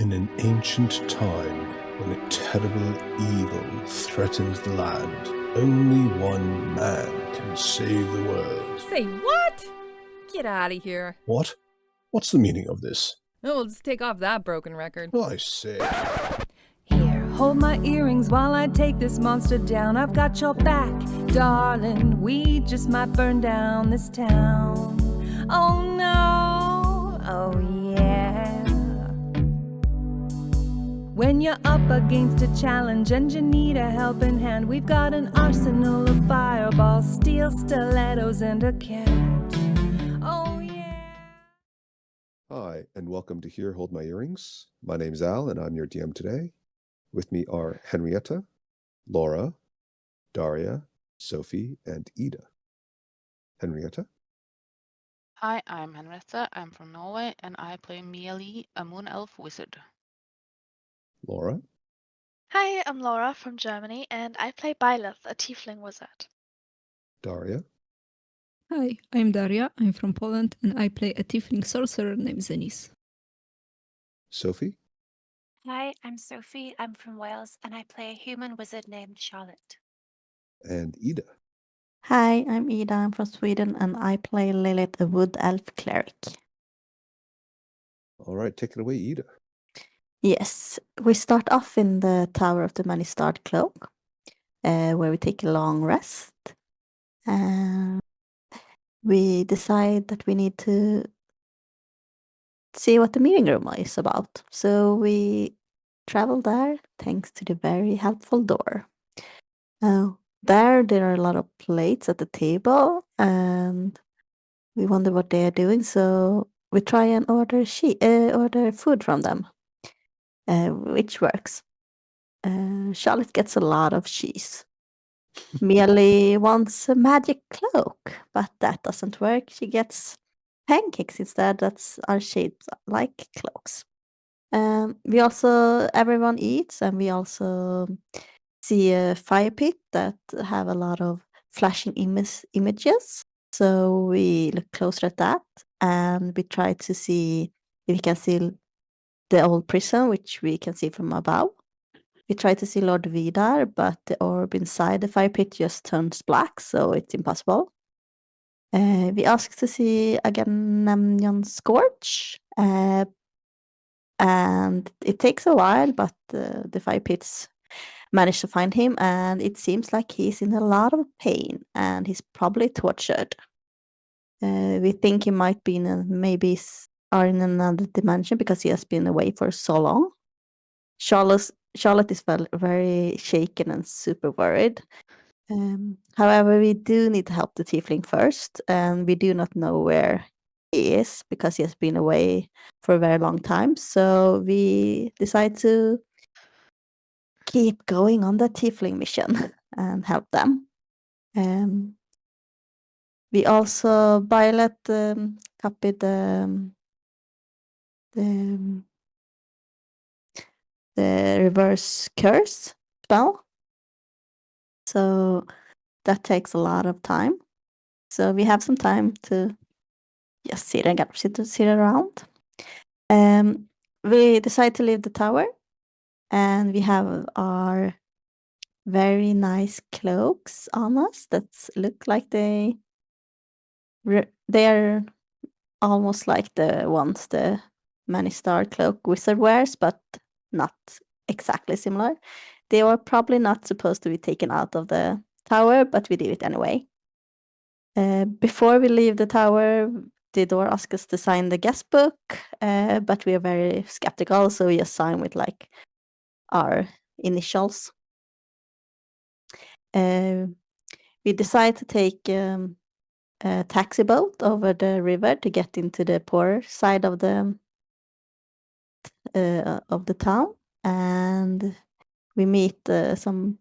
In an ancient time, when a terrible evil threatens the land, only one man can save the world. Say what? Get out of here. What? What's the meaning of this? Oh, we'll just take off that broken record. I say. Here, hold my earrings while I take this monster down. I've got your back, darling. We just might burn down this town. Oh no, oh yeah. When you're up against a challenge and you need a helping hand, we've got an arsenal of fireballs, steel stilettos, and a cat. Oh yeah. Hi, and welcome to Here Hold My Earrings. My name's Al, and I'm your DM today. With me are Henrietta, Laura, Daria, Sophie, and Ida. Henrietta? Hi, I'm Henrietta. I'm from Norway, and I play Miali, a moon elf wizard. Laura? Hi, I'm Laura from Germany, and I play Byleth, a tiefling wizard. Daria? Hi, I'm Daria. I'm from Poland, and I play a tiefling sorcerer named Zenis. Sophie? Hi, I'm Sophie. I'm from Wales, and I play a human wizard named Charlotte. And Ida? Hi, I'm Ida. I'm from Sweden, and I play Lilith, a wood elf cleric. All right, take it away, Ida. Yes, we start off in the Tower of the Many-Starred Cloak, where we take a long rest. And we decide that we need to see what the meeting room is about. So we travel there thanks to the very helpful door. There are a lot of plates at the table, and we wonder what they are doing. So we try and order food from them, which works. Charlotte gets a lot of cheese. Miali wants a magic cloak, but that doesn't work. She gets pancakes instead. That's are shaped like cloaks. Everyone eats, and we also see a fire pit that have a lot of flashing images. So we look closer at that, and we try to see if we can see the old prison, which we can see from above. We try to see Lord Vidar, but the orb inside the fire pit just turns black, so it's impossible. We ask to see Agamemnon Scourge, and it takes a while, but the fire pits manage to find him, and it seems like he's in a lot of pain, and he's probably tortured. We think he might be in in another dimension because he has been away for so long. Charlotte is very shaken and super worried. However, we do need to help the tiefling first, and we do not know where he is because he has been away for a very long time. So we decide to keep going on the tiefling mission and help them. We also Violet copied the reverse curse spell. So that takes a lot of time. So we have some time to just sit around. We decide to leave the tower, and we have our very nice cloaks on us that look like they are almost like the ones the Many-Starred Cloak wizard wears, but not exactly similar. They were probably not supposed to be taken out of the tower, but we do it anyway. Before we leave the tower, the door asks us to sign the guest book, but we are very skeptical, so we just sign with like our initials. We decide to take a taxi boat over the river to get into the poorer side of the town, and we meet some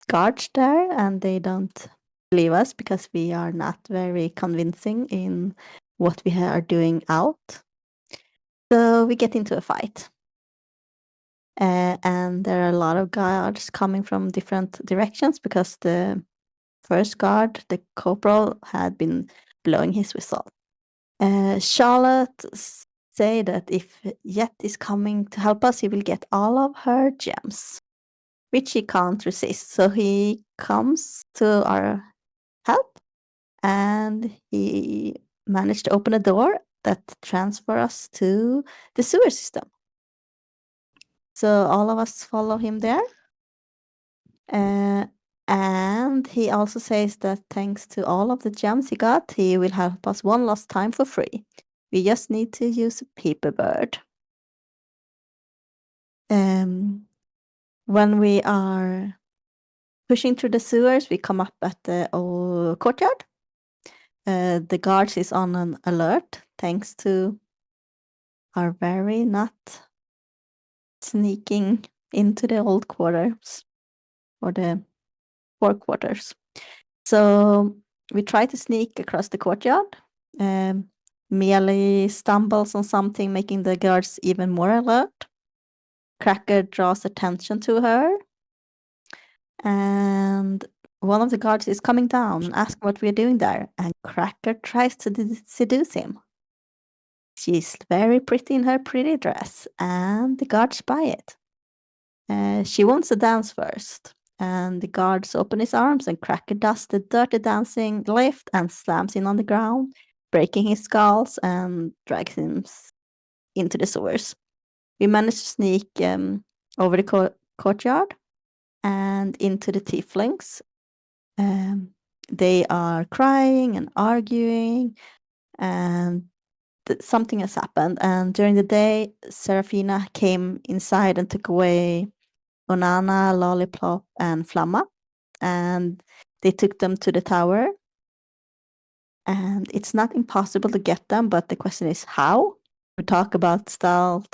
guards there, and they don't believe us because we are not very convincing in what we are doing out. So we get into a fight. And there are a lot of guards coming from different directions because the first guard, the corporal, had been blowing his whistle. Charlotte say that if Jet is coming to help us, he will get all of her gems, which he can't resist. So he comes to our help, and he managed to open a door that transfer us to the sewer system. So all of us follow him there. And he also says that thanks to all of the gems he got, he will help us one last time for free. We just need to use a paper bird. When we are pushing through the sewers, we come up at the courtyard. The guards is on an alert thanks to our very not sneaking into the old quarters or the forequarters. So we try to sneak across the courtyard. Mealy stumbles on something, making the guards even more alert. Cracker draws attention to her. And one of the guards is coming down and asking what we're doing there. And Cracker tries to seduce him. She's very pretty in her pretty dress, and the guards buy it. She wants to dance first, and the guards open his arms, and Cracker does the dirty dancing lift and slams him on the ground, breaking his skulls and drags him into the sewers. We manage to sneak over the courtyard and into the tieflings. They are crying and arguing, and something has happened. And during the day, Serafina came inside and took away Onana, Lollipop, and Flamma, and they took them to the tower. And it's not impossible to get them, but the question is how. We talk about stealth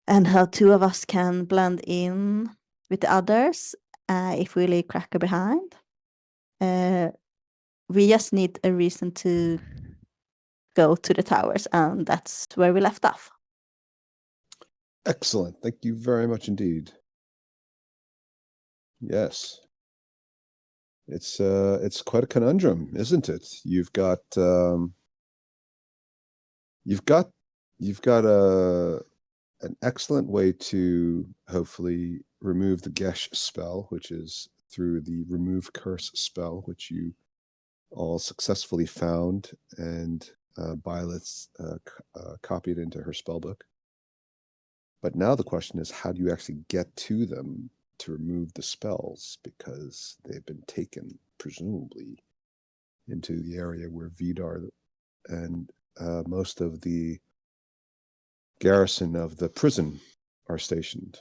and how two of us can blend in with the others if we leave Cracker behind. We just need a reason to go to the towers, and that's where we left off. Excellent. Thank you very much indeed. Yes. It's quite a conundrum, isn't it? You've got an excellent way to hopefully remove the Gesh spell, which is through the remove curse spell, which you all successfully found and Byleth's copied into her spellbook. But now the question is, how do you actually get to them to remove the spells, because they've been taken, presumably, into the area where Vidar and most of the garrison of the prison are stationed,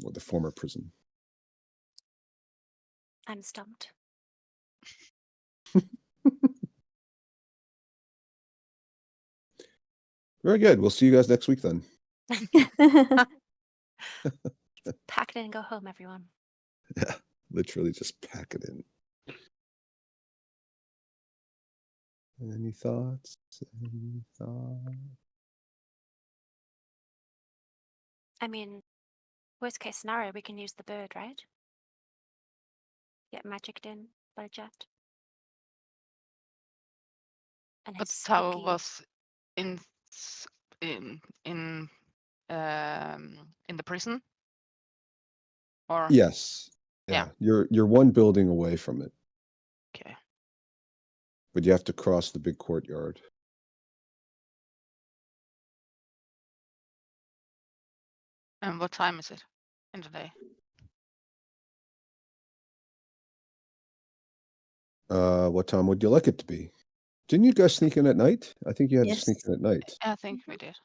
or the former prison. I'm stumped. Very good. We'll see you guys next week then. Pack it in and go home, everyone. Yeah, literally just pack it in. Any thoughts? Any thoughts? I mean, worst case scenario, we can use the bird, right? Get magicked in by Jet. And But his the tower spooky- was in the prison, or Yes. Yeah. You're one building away from it, okay. but you have to cross the big courtyard. And what time is it in the day? What time would you like it to be? Didn't you guys sneak in at night? I think you had to Yes. sneak in at night. I think we did.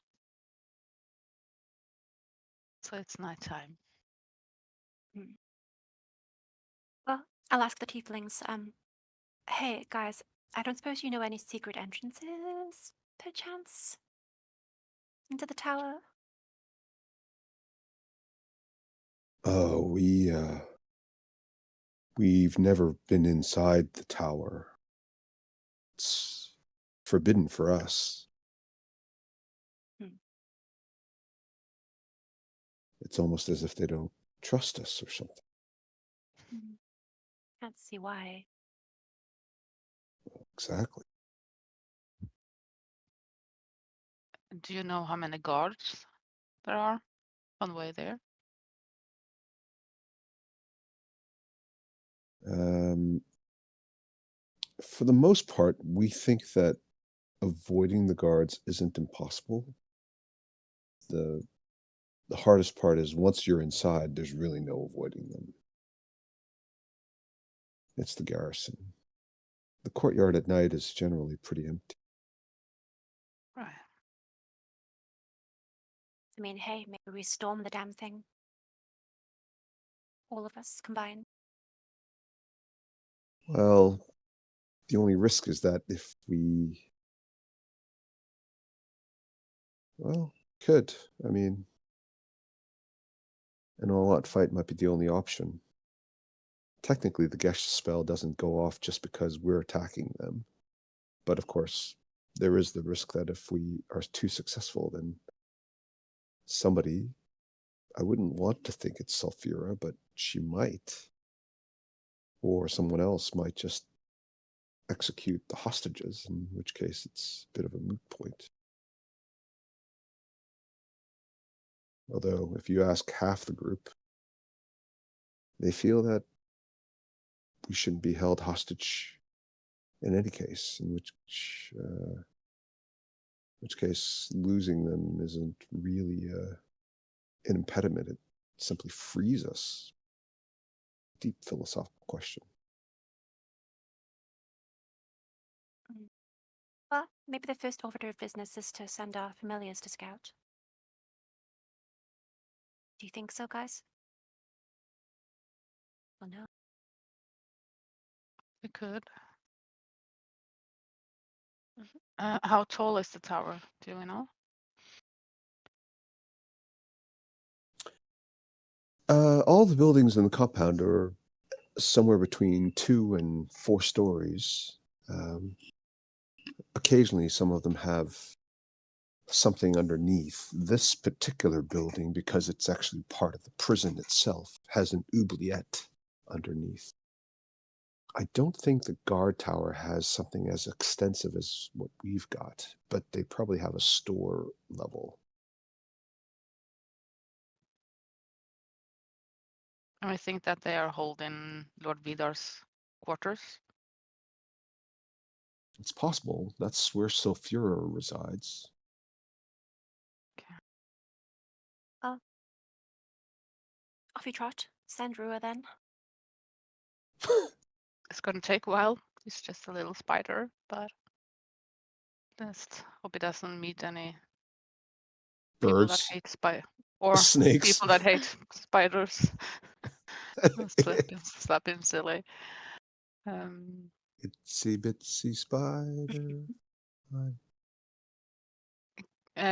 So it's nighttime. Well, I'll ask the tieflings. Hey guys, I don't suppose you know any secret entrances, perchance, into the tower? Oh, we've never been inside the tower. It's forbidden for us. It's almost as if they don't trust us or something. Can't see why. Exactly. Do you know how many guards there are on the way there? For the most part, we think that avoiding the guards isn't impossible. The hardest part is once you're inside, there's really no avoiding them. It's the garrison. The courtyard at night is generally pretty empty. Right. I mean, hey, maybe we storm the damn thing. All of us combined. Well, the only risk is that if we, well, could. I mean, an all-out fight might be the only option. Technically, the Gesh spell doesn't go off just because we're attacking them. But of course, there is the risk that if we are too successful, then somebody, I wouldn't want to think it's Sulfura, but she might. Or someone else might just execute the hostages, in which case it's a bit of a moot point. Although, if you ask half the group, they feel that we shouldn't be held hostage in any case, in which case losing them isn't really an impediment. It simply frees us. Deep philosophical question. Well, maybe the first order of business is to send our familiars to scout. Do you think so, guys? Well, no. We could. Mhm. How tall is the tower? Do we know? All the buildings in the compound are somewhere between 2 and 4 stories. Occasionally, some of them have something underneath. This particular building, because it's actually part of the prison itself, has an oubliette underneath. I don't think the guard tower has something as extensive as what we've got, but they probably have a store level. And I think that they are holding Lord Vidar's quarters. It's possible. That's where Sulfura resides. Off you trot. Send Rua then. It's gonna take a while. He's just a little spider, but just hope he doesn't meet any people that Birds, hate or snakes. people that hate spiders. Slapping silly. Itsy bitsy spider.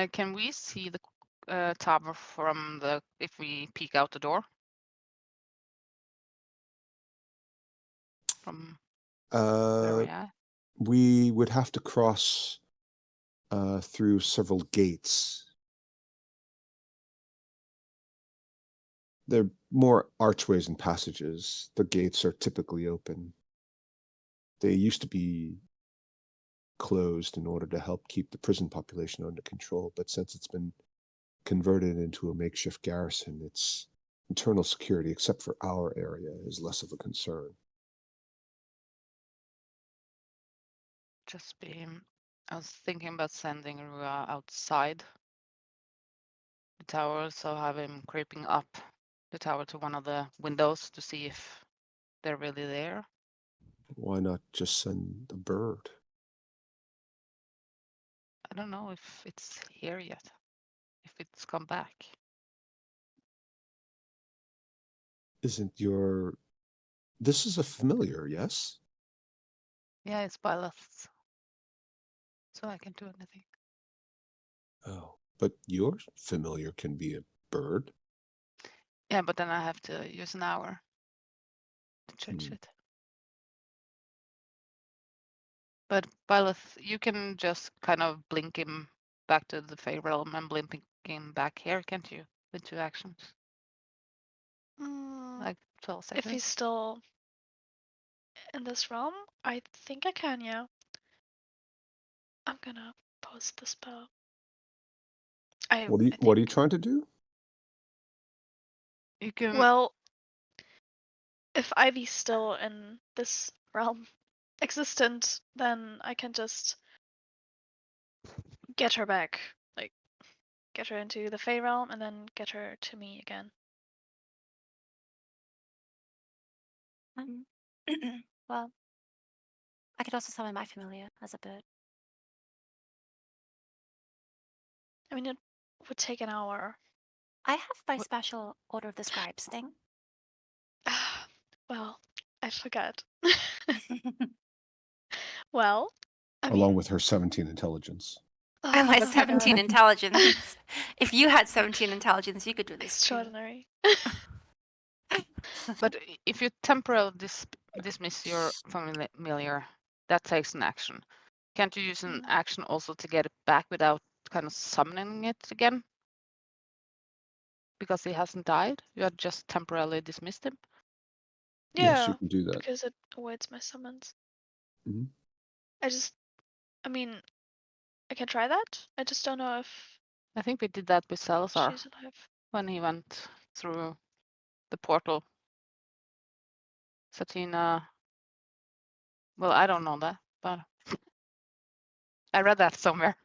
Can we see the tower from if we peek out the door? From where we are? We would have to cross through several gates. They're more archways and passages. The gates are typically open. They used to be closed in order to help keep the prison population under control, but since it's been converted into a makeshift garrison, its internal security, except for our area, is less of a concern. I was thinking about sending Rua outside the tower, so have him creeping up the tower to one of the windows to see if they're really there. Why not just send a bird? I don't know if it's here yet, if it's come back. This is a familiar, yes? Yeah, it's Byleth's, so I can't do anything. Oh, but your familiar can be a bird. Yeah, but then I have to use an hour to change it. But Byleth, you can just kind of blink him back to the Fey realm and blink him back here, can't you? With 2 actions. Like 12 If seconds. he's still in this realm, I think I can, yeah. I'm gonna post the spell. I What are you trying to do? You can. Well, if Ivy's still in this realm existent, then I can just get her back. Like, get her into the Fey realm and then get her to me again. Well, I could also summon my familiar as a bird. I mean, it would take an hour. I have my special Order of the Scribes thing. Well, I forgot. Well, I Along mean, with her 17 intelligence. And my oh, 17 God. intelligence. If you had 17 intelligence, you could do this too. Extraordinary. But if you temporarily dismiss your familiar, that takes an action. Can't you use an action also to get it back without kind of summoning it again? Because he hasn't died, you had just temporarily dismissed him. Yes, you Yeah, can do that. because it avoids my summons. Mhm. I mean, I can try that. I just don't know if I think we did that with Salazar she's alive. when he went through the portal. Satina. Well, I don't know that, but I read that somewhere.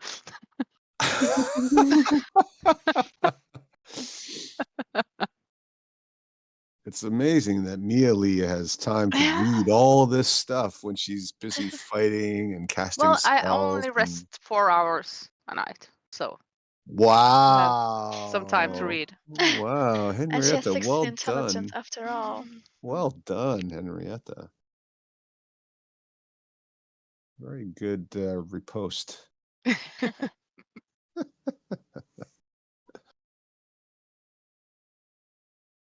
It's amazing that Mia Lee has time to read all this stuff when she's busy fighting and casting Well, spells. I only rest 4 hours a night, so Wow. some time to read. Wow, And she has Henrietta, 60 well intelligence done. after all. Well done, Henrietta. Very good repost.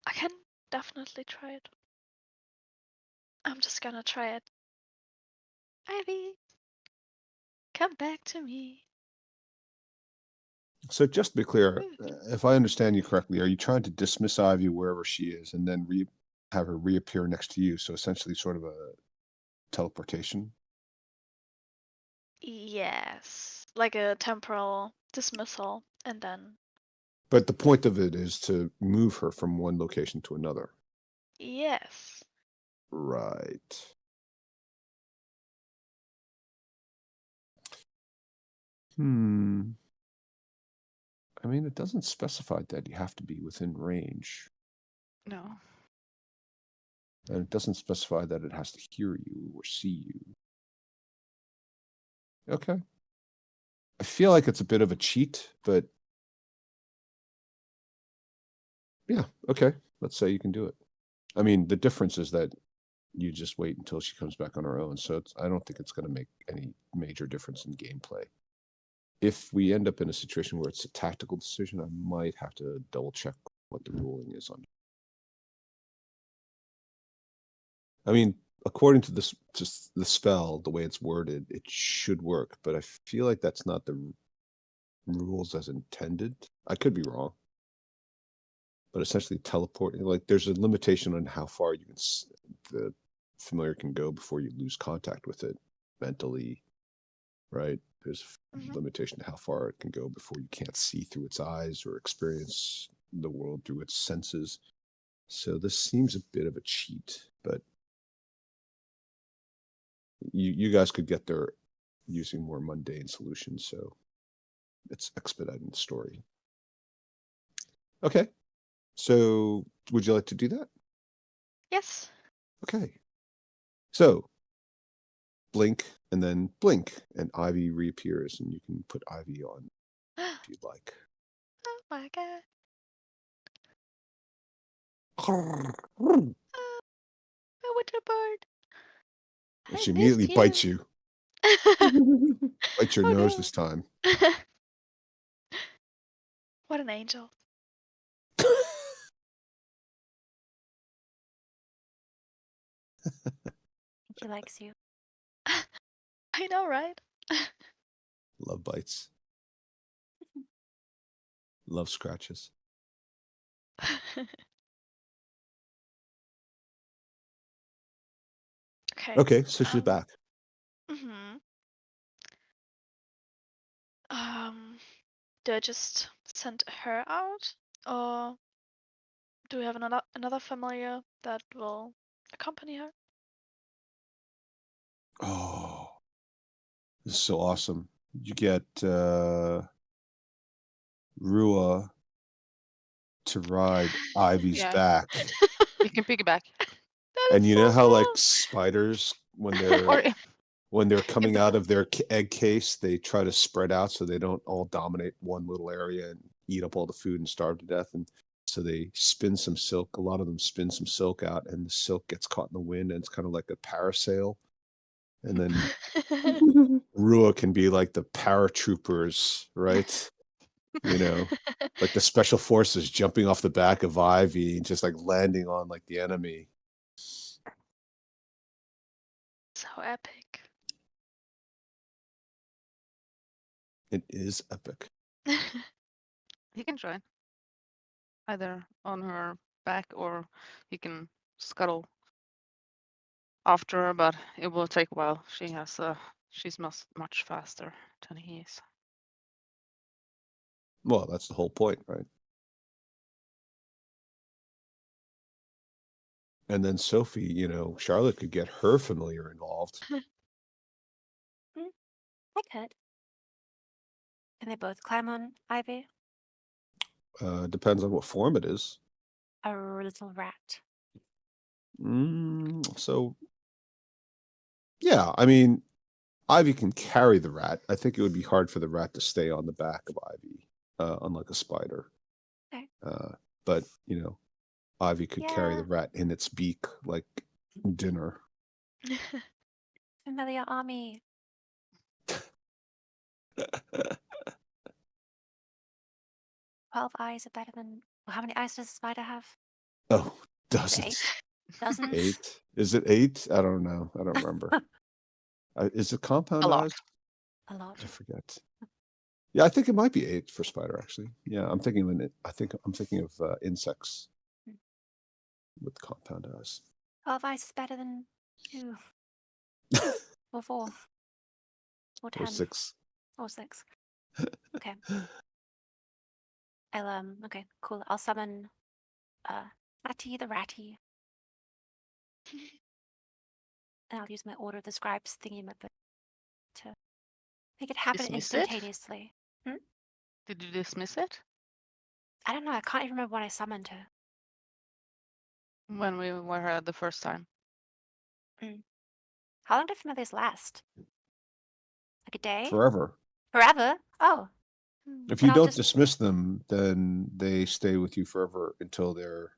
I can definitely try it. I'm just gonna try it. Ivy, come back to me. So just to be clear, if I understand you correctly, are you trying to dismiss Ivy wherever she is and then have her reappear next to you? So essentially sort of a teleportation? Yes, like a temporal dismissal, and then But the point of it is to move her from one location to another. yes. Right. I mean, it doesn't specify that you have to be within range. No. And it doesn't specify that it has to hear you or see you. Okay. I feel like it's a bit of a cheat, but yeah, okay. Let's say you can do it. I mean, the difference is that you just wait until she comes back on her own. So I don't think it's going to make any major difference in gameplay. If we end up in a situation where it's a tactical decision, I might have to double check what the ruling is on it. I mean, according to this, just the spell, the way it's worded, it should work, but I feel like that's not the rules as intended. I could be wrong. But essentially teleporting, like there's a limitation on how far you can, the familiar can go before you lose contact with it mentally, right? There's a limitation to how far it can go before you can't see through its eyes or experience the world through its senses. So this seems a bit of a cheat, but you guys could get there using more mundane solutions, so it's expediting the story. Okay, so would you like to do that? Yes. Okay, so blink and then blink, and Ivy reappears, and you can put Ivy on if you'd like. Oh my god. And A winter bird. she immediately bites you. Bites your Oh, nose no. this time. What an angel. She likes you. I know, right? Love bites. Love scratches. Okay. Okay, so she's back. Mm-hmm. Do I just send her out, or do we have another familiar that will accompany her? Oh, this is so awesome. You get Rua to ride Ivy's Yeah. back. You can piggyback. That And is you so know how like cool. spiders when Or they're when they're coming out of their egg case, they try to spread out so they don't all dominate one little area and eat up all the food and starve to death. And so they spin some silk. A lot of them spin some silk out, and the silk gets caught in the wind, and it's kind of like a parasail. And then Rua can be like the paratroopers, right? You know, like the special forces jumping off the back of Ivy and just like landing on like the enemy. So epic. It is epic. he can join. Either on her back or he can scuttle after her, but it will take a while. She's much faster than he is. Well, that's the whole point, right? And then Sophie, you know, Charlotte could get her familiar involved. I could. Can they both climb on Ivy? Depends on what form it is. A little rat. So, yeah, I mean, Ivy can carry the rat. I think it would be hard for the rat to stay on the back of Ivy, unlike a spider. Okay. But, you know, Ivy could carry the Yeah. rat in its beak like dinner. Familiar army. 12 eyes are better than. Well, how many eyes does a spider have? Oh, Is it dozens. 8? Dozens? 8? Is it 8? I don't know. I don't remember. Is it compound A lot. eyes? A lot. I forget. Yeah, I think it might be 8 for spider, actually. Yeah, I'm thinking of I'm thinking of insects with compound eyes. 12 eyes is better than 2. Or 4. Or 10. Or 6. Or 6. Okay. Okay, cool. I'll summon Ratty the Ratty. And I'll use my Order of the Scribes thingy to make it happen Dismiss it? instantaneously. Did you dismiss it I don't know, I can't even remember when I summoned her. when we were here the first time? How long do familiars last? Like a day? Forever. Forever? Oh. If Then you I'll don't just- dismiss them, then they stay with you forever until they're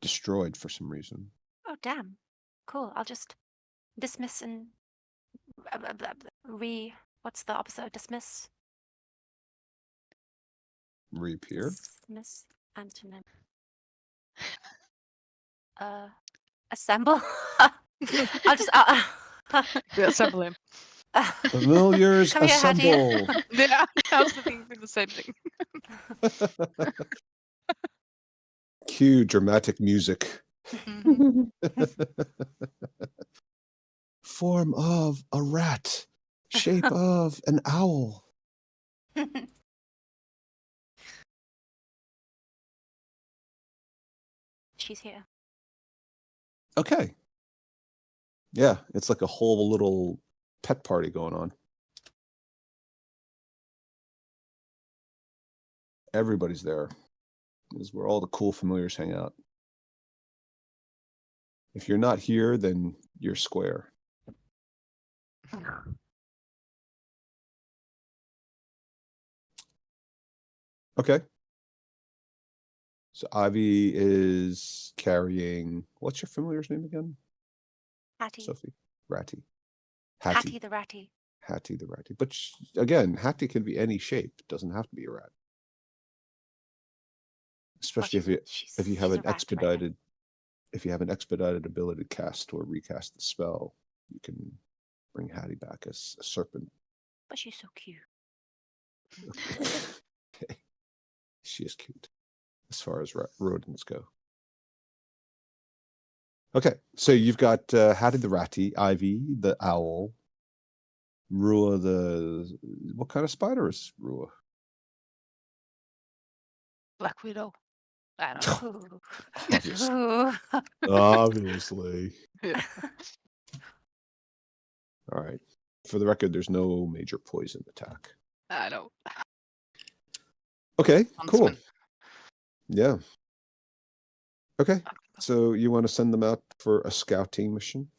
destroyed for some reason. Oh, damn. Cool. I'll just dismiss and what's the opposite of dismiss? Reappear. Dismiss antonym. Assemble. I'll just. We assemble him. Familiars Come here, Hattie. assemble. Yeah, I was thinking the same thing. Cue dramatic music. Mhm. Form of a rat. Shape of an owl. She's here. Okay. Yeah, it's like a whole little pet party going on. Everybody's there. This is where all the cool familiars hang out. If you're not here, then you're square. Okay. So Ivy is carrying, what's your familiar's name again? Hattie. Sophie. Ratty. Hattie the Ratty. Hattie the Ratty. But again, Hattie can be any shape. It doesn't have to be a rat. Especially if you have she's an a rat right now. expedited if you have an expedited ability to cast or recast the spell, you can bring Hattie back as a serpent. But she's so cute. Okay. She is cute as far as rodents go. Okay, so you've got Hattie the Ratty, Ivy the owl, Rua the... What kind of spider is Rua? Black Widow. I don't know. Obviously. Obviously. Yeah. All right. For the record, there's no major poison attack. I know. Okay, cool. Huntsman. Yeah. Okay. So you want to send them out for a scouting mission?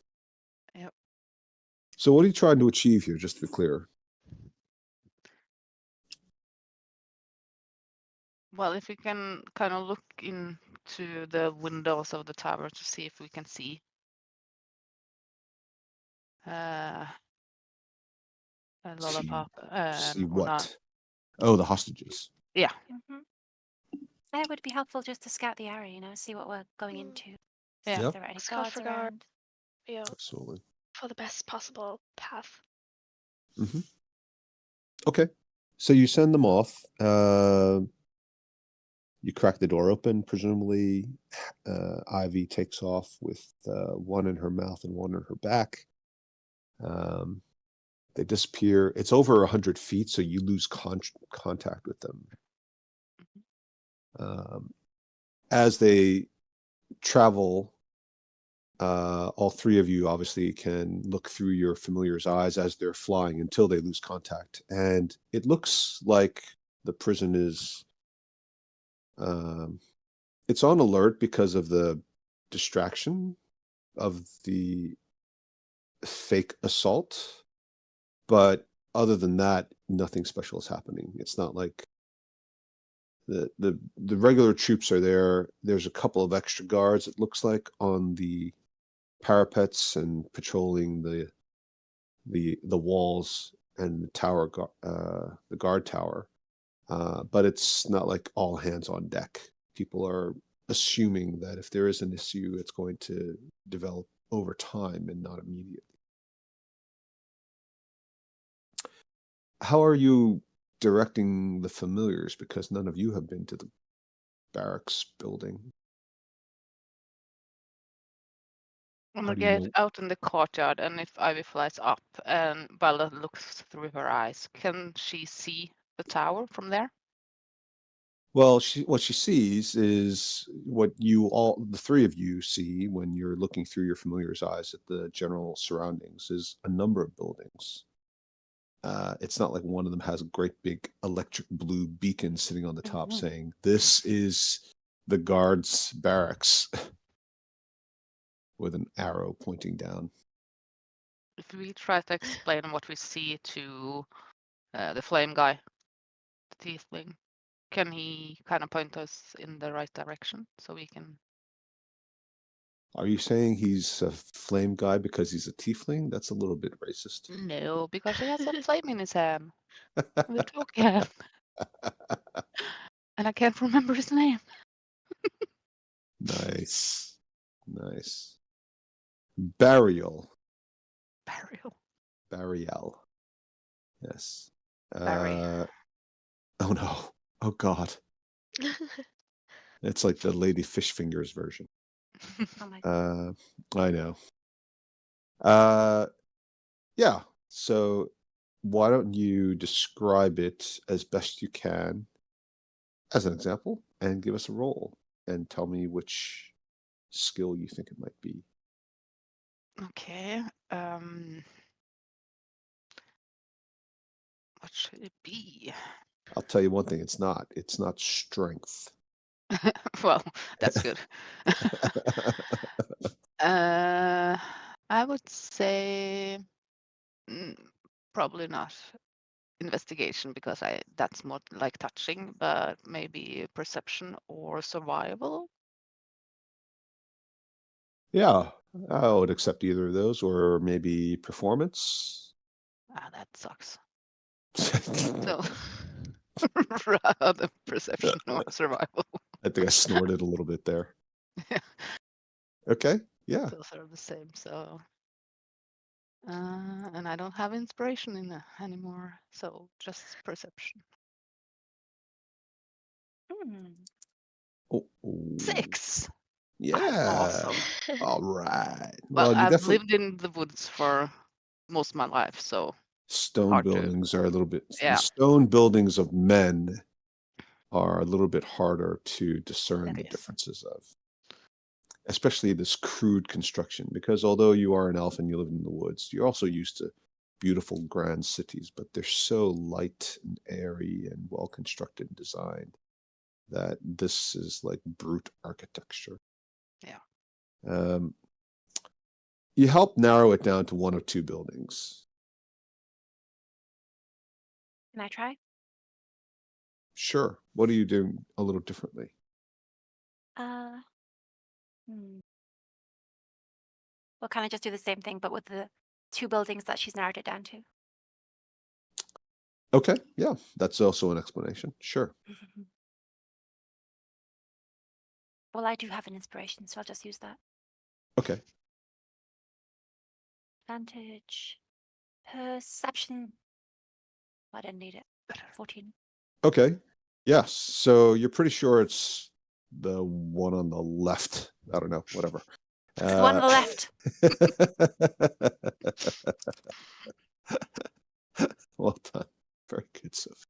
Yep. So what are you trying to achieve here, just to be clear? Well, if we can kind of look into the windows of the tower to see if we can see a lollipop. See or not. what? Oh, the hostages. Yeah. It would be helpful just to scout the area, see what we're going into. See Yeah. Yep. if there are any Scout guards for guard. around. Yeah, Absolutely. for the best possible path. Okay. So you send them off. You crack the door open. Presumably, Ivy takes off with one in her mouth and one in her back. They disappear. It's over 100 feet, so you lose contact with them. As they travel, all three of you obviously can look through your familiar's eyes as they're flying until they lose contact. And it looks like the prison is it's on alert because of the distraction of the fake assault. But other than that, nothing special is happening. It's not like the regular troops are there. There's a couple of extra guards, it looks like, on the parapets and patrolling the walls and the tower, the guard tower. But it's not like all hands on deck. People are assuming that if there is an issue, it's going to develop over time and not immediately. How are you directing the familiars? Because none of you have been to the barracks building. I'm How gonna do you get know? out in the courtyard, and if Ivy flies up and Bella looks through her eyes, can she see the tower from there? Well, what she sees is what you all, the three of you, see when you're looking through your familiar's eyes at the general surroundings is a number of buildings. It's not like one of them has a great big electric blue beacon sitting on the top saying, "This is the guards' barracks," with an arrow pointing down. If we try to explain what we see to the flame guy, the tiefling, can he kind of point us in the right direction so we can? Are you saying he's a flame guy because he's a tiefling? That's a little bit racist. No, because he has a flame in his hand. The cloak hand. And I can't remember his name. Nice. Nice. Burial. Burial. Yes. Barry. Oh no. Oh God. It's like the Lady Fish Fingers version. Oh my god. I know. Yeah. So why don't you describe it as best you can as an example and give us a roll and tell me which skill you think it might be. Okay. What should it be? I'll tell you one thing, it's not. It's not strength. Well, that's good. I would say probably not investigation because that's more like touching, but maybe perception or survival. Yeah, I would accept either of those, or maybe performance. That sucks. So rather perception or survival. I think I snorted a little bit there. Yeah. Okay, yeah. Those are the same. So, and I don't have inspiration in anymore. So just perception. Oh, 6. yeah. Awesome. All right. Well, you I've definitely lived in the woods for most of my life, so stone hard to- buildings are a little bit Yeah. stone buildings of men are a little bit harder to discern It the is. differences of, especially this crude construction, because although you are an elf and you live in the woods, you're also used to beautiful grand cities, but they're so light and airy and well constructed and designed that this is like brute architecture. Yeah. You help narrow it down to one or two buildings. Can I try? Sure. What are you doing a little differently? We'll kind of just do the same thing, but with the 2 buildings that she's narrowed it down to. Okay, yeah, that's also an explanation. Sure. Well, I do have an inspiration, so I'll just use that. Okay. Advantage. Perception. I didn't need it. 14. Okay. Yes. So you're pretty sure it's the one on the left. I don't know, whatever. It's the one on the left. Well done. Very good, Sophie.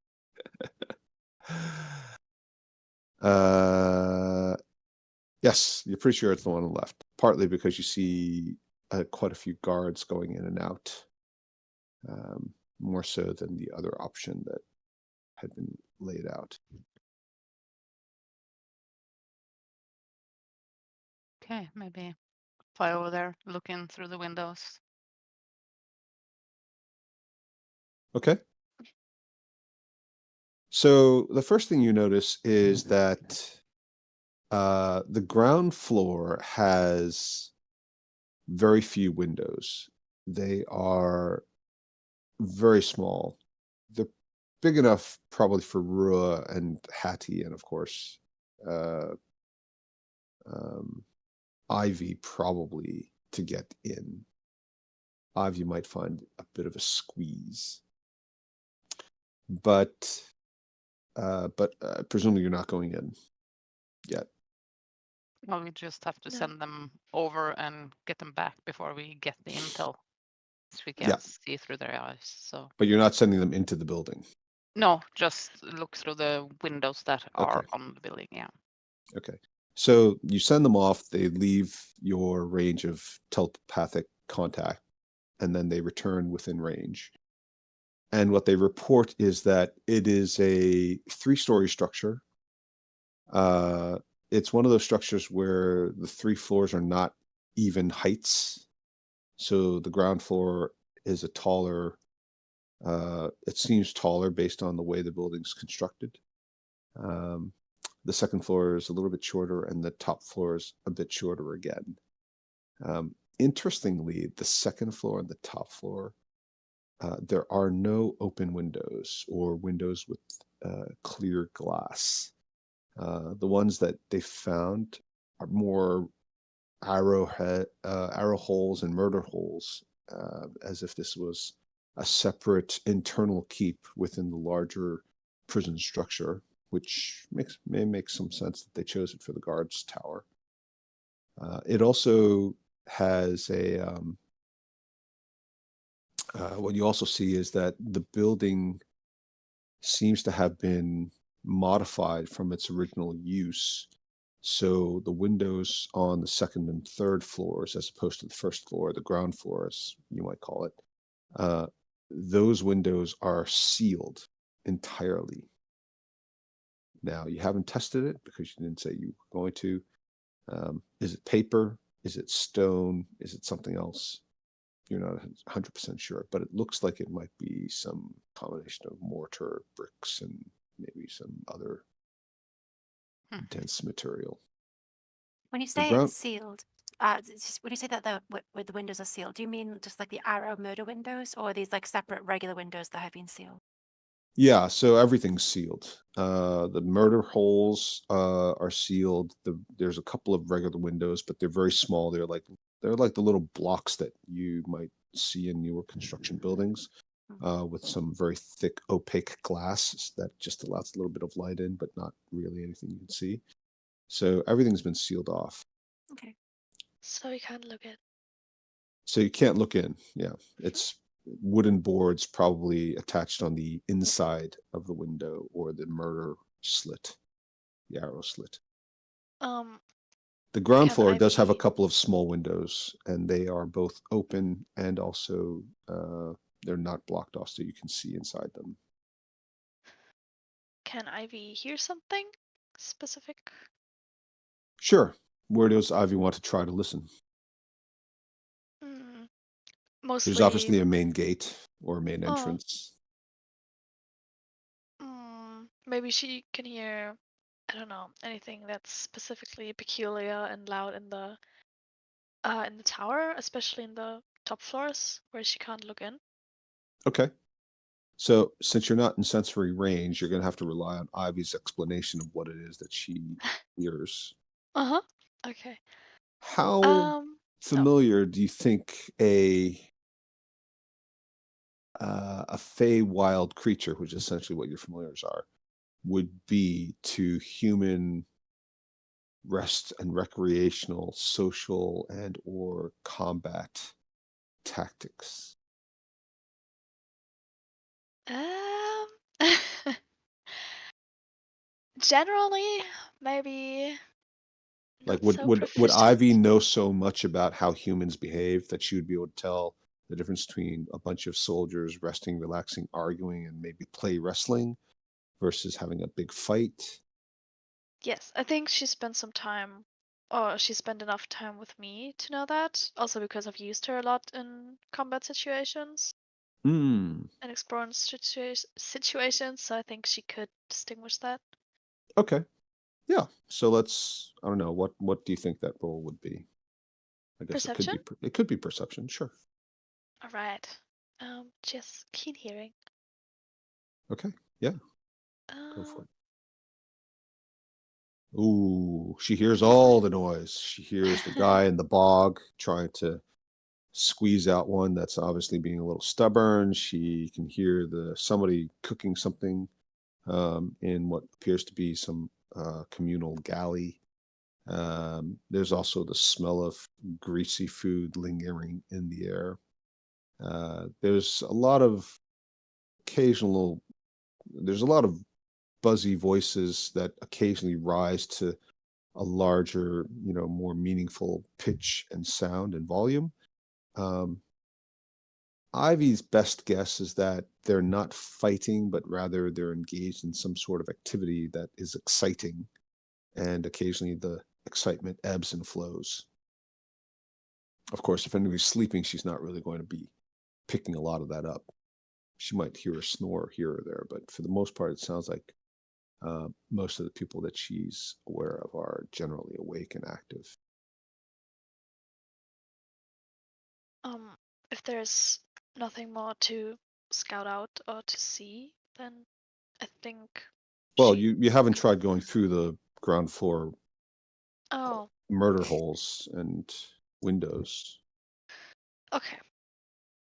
Yes, you're pretty sure it's the one on the left. Partly because you see quite a few guards going in and out, more so than the other option that had been laid out. Okay, maybe fly over there, looking through the windows. Okay. So the first thing you notice is that the ground floor has very few windows. They are very small. They're big enough probably for Rua and Hattie, and of course Ivy probably to get in. Ivy might find a bit of a squeeze. But presumably you're not going in yet. Well, we just have to No. send them over and get them back before we get the intel. So we Yeah. can't see through their eyes. So But you're not sending them into the building. no, just look through the windows that are Okay. on the building. Yeah. Okay. So you send them off, they leave your range of telepathic contact, and then they return within range. And what they report is that it is a 3-story structure. It's one of those structures where the 3 floors are not even heights. So the ground floor is a taller, it seems taller based on the way the building's constructed. The second floor is a little bit shorter, and the top floor is a bit shorter again. Interestingly, the second floor and the top floor, there are no open windows or windows with clear glass. The ones that they found are more arrow holes and murder holes, as if this was a separate internal keep within the larger prison structure, which may make some sense that they chose it for the guards tower. It also has a what you also see is that the building seems to have been modified from its original use. So the windows on the second and third floors, as opposed to the first floor, the ground floor, as you might call it, those windows are sealed entirely. Now, you haven't tested it because you didn't say you were going to. Is it paper? Is it stone? Is it something else? You're not 100% sure, but it looks like it might be some combination of mortar, bricks, and maybe some other dense material. When you The say ground- it's sealed, when you say that the windows are sealed, do you mean just like the arrow murder windows, or are these like separate regular windows that have been sealed? Yeah, so everything's sealed. The murder holes are sealed. There's a couple of regular windows, but they're very small. They're like the little blocks that you might see in newer construction buildings, with some very thick opaque glass that just allows a little bit of light in, but not really anything you can see. So everything's been sealed off. Okay. So we can't look in. So you can't look in. Yeah, it's wooden boards probably attached on the inside of the window or the murder slit. the arrow slit. Um, The ground Can floor does have a Ivy- couple of small windows, and they are both open and also they're not blocked off, so you can see inside them. can Ivy hear something specific? Sure. Where does Ivy want to try to listen? Hmm, There's mostly. obviously a main gate or a main Oh. entrance. Maybe she can hear, I don't know, anything that's specifically peculiar and loud in the tower, especially in the top floors where she can't look in. Okay. So since you're not in sensory range, you're going to have to rely on Ivy's explanation of what it is that she hears. Uh-huh. Okay. How Oh, familiar do you think a fey wild creature, which is essentially what your familiars are, would be to human rest and recreational, social, and or combat tactics? um, generally, maybe Like not so would Ivy proficient. know so much about how humans behave that she would be able to tell the difference between a bunch of soldiers resting, relaxing, arguing, and maybe play wrestling versus having a big fight? Yes, I think she spent some time, or she spent enough time with me to know that. Also because I've used her a lot in combat situations Hmm. and exploring situations, so I think she could distinguish that. Okay. Yeah. So let's. I don't know. What do you think that roll would be? I guess it could Perception? be. It could be perception. Sure. All right. Just keen hearing. Okay. Yeah. Go for Um, it. Ooh, she hears all the noise. She hears the guy in the bog trying to squeeze out one that's obviously being a little stubborn. She can hear somebody cooking something in what appears to be some communal galley. There's also the smell of greasy food lingering in the air. There's a lot of occasional. There's a lot of buzzy voices that occasionally rise to a larger, more meaningful pitch and sound and volume. Um, Ivy's best guess is that they're not fighting, but rather they're engaged in some sort of activity that is exciting, and occasionally the excitement ebbs and flows. Of course, if anybody's sleeping, she's not really going to be picking a lot of that up. She might hear a snore here or there, but for the most part, it sounds like most of the people that she's aware of are generally awake and active. if there's nothing more to scout out or to see, then I think Well, she. you haven't tried going through the ground floor Oh, murder holes and windows. okay.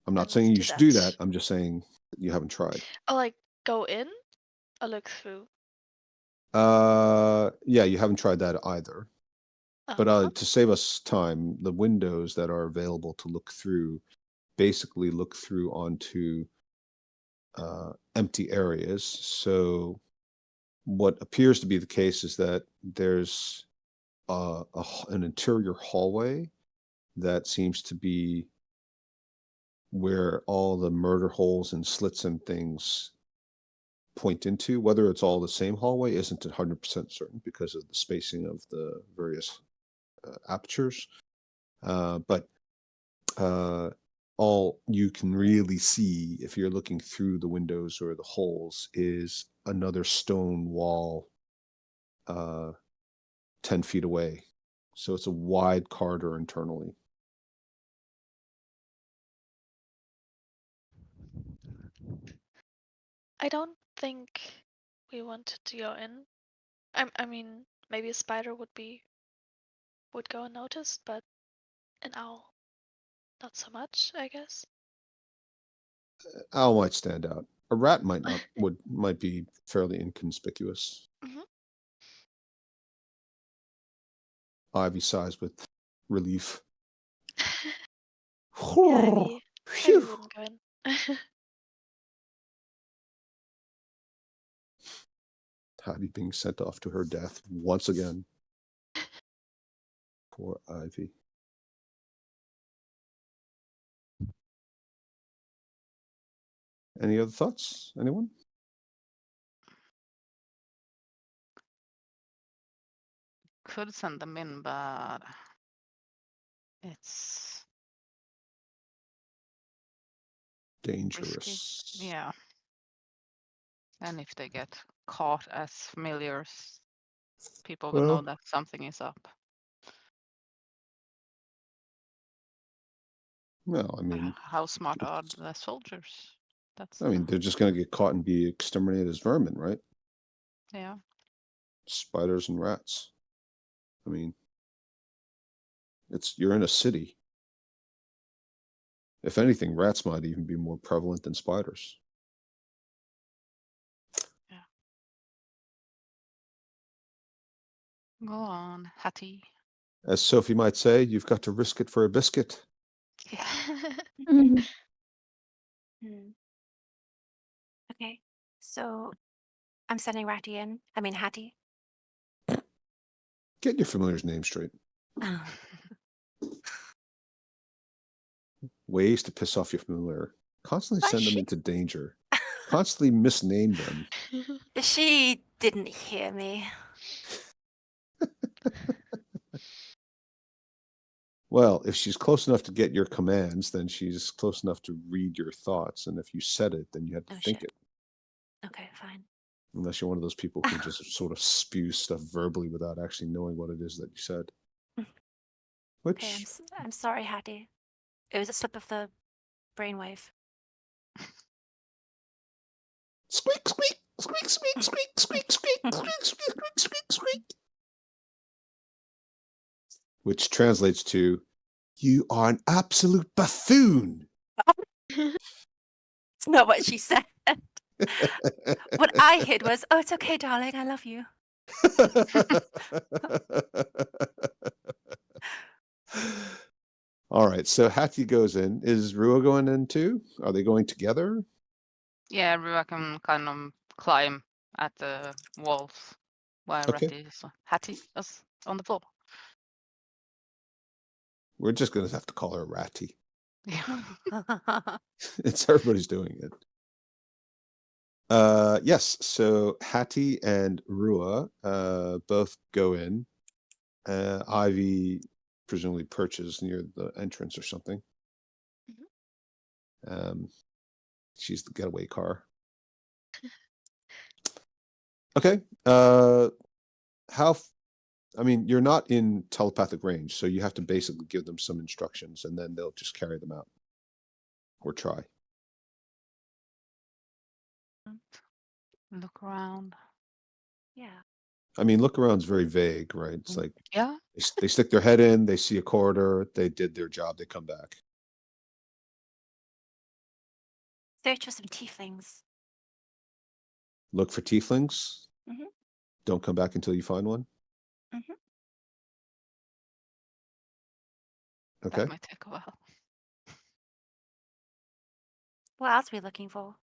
I'm not Then saying let's you do should do that. that. I'm just saying you haven't tried. Oh, like go in or look through? Yeah, you haven't tried that either. But Uh-huh. to save us time, the windows that are available to look through basically look through onto empty areas. So what appears to be the case is that there's an interior hallway that seems to be where all the murder holes and slits and things point into. Whether it's all the same hallway isn't 100% certain because of the spacing of the various apertures. But all you can really see if you're looking through the windows or the holes is another stone wall 10 feet away. So it's a wide corridor internally. I don't think we wanted to go in. I mean, maybe a spider would go unnoticed, but an owl, not so much, I guess. Owl might stand out. A rat might be fairly inconspicuous. Hmm. Ivy sighs with relief. Yeah, maybe Phew. wouldn't go in. Hattie being sent off to her death once again. Poor Ivy. Any other thoughts? Anyone? Could send them in, but it's Dangerous. risky. Yeah. And if they get caught as familiars, people will know Well- that something is up. Well, I mean, How smart are the soldiers? That's they're just going to get caught and be exterminated as vermin, right? yeah. Spiders and rats. I mean, you're in a city. If anything, rats might even be more prevalent than spiders. Go on, Hattie. As Sophie might say, you've got to risk it for a biscuit. Yeah. Mhm. Okay, so I'm sending Ratty in. I mean Hattie. Get your familiar's name straight. Ways to piss off your familiar. Constantly But send them she- into danger. Constantly misname them. She didn't hear me. Well, if she's close enough to get your commands, then she's close enough to read your thoughts. And if you said it, then you had to Oh, think shit. it. Okay, fine. Unless you're one of those people who just sort of spew stuff verbally without actually knowing what it is that you said. Which, Okay, I'm sorry, Hattie. It was a slip of the brainwave. squeak, squeak, squeak, squeak, squeak, squeak, squeak, squeak, squeak, squeak, squeak, squeak. Which translates to, you are an absolute buffoon. It's not what she said. What I heard was, "Oh, it's okay, darling. I love you." All right, so Hattie goes in. Is Rua going in too? Are they going together? Yeah, Rua can kind of climb at the walls while Okay. Hattie is on the floor. We're just going to have to call her Ratty. Yeah. It's everybody's doing it. Yes, so Hattie and Rua both go in. Ivy presumably perches near the entrance or something. She's the getaway car. Okay. You're not in telepathic range, so you have to basically give them some instructions and then they'll just carry them out. Or try. Look around. Yeah. Look around's very vague, right? It's like Yeah. they stick their head in, they see a corridor, they did their job, they come back. Search for some tieflings. Look for tieflings. Mhm. Don't come back until you find one. Mhm. Okay. That might take a while. What else are we looking for?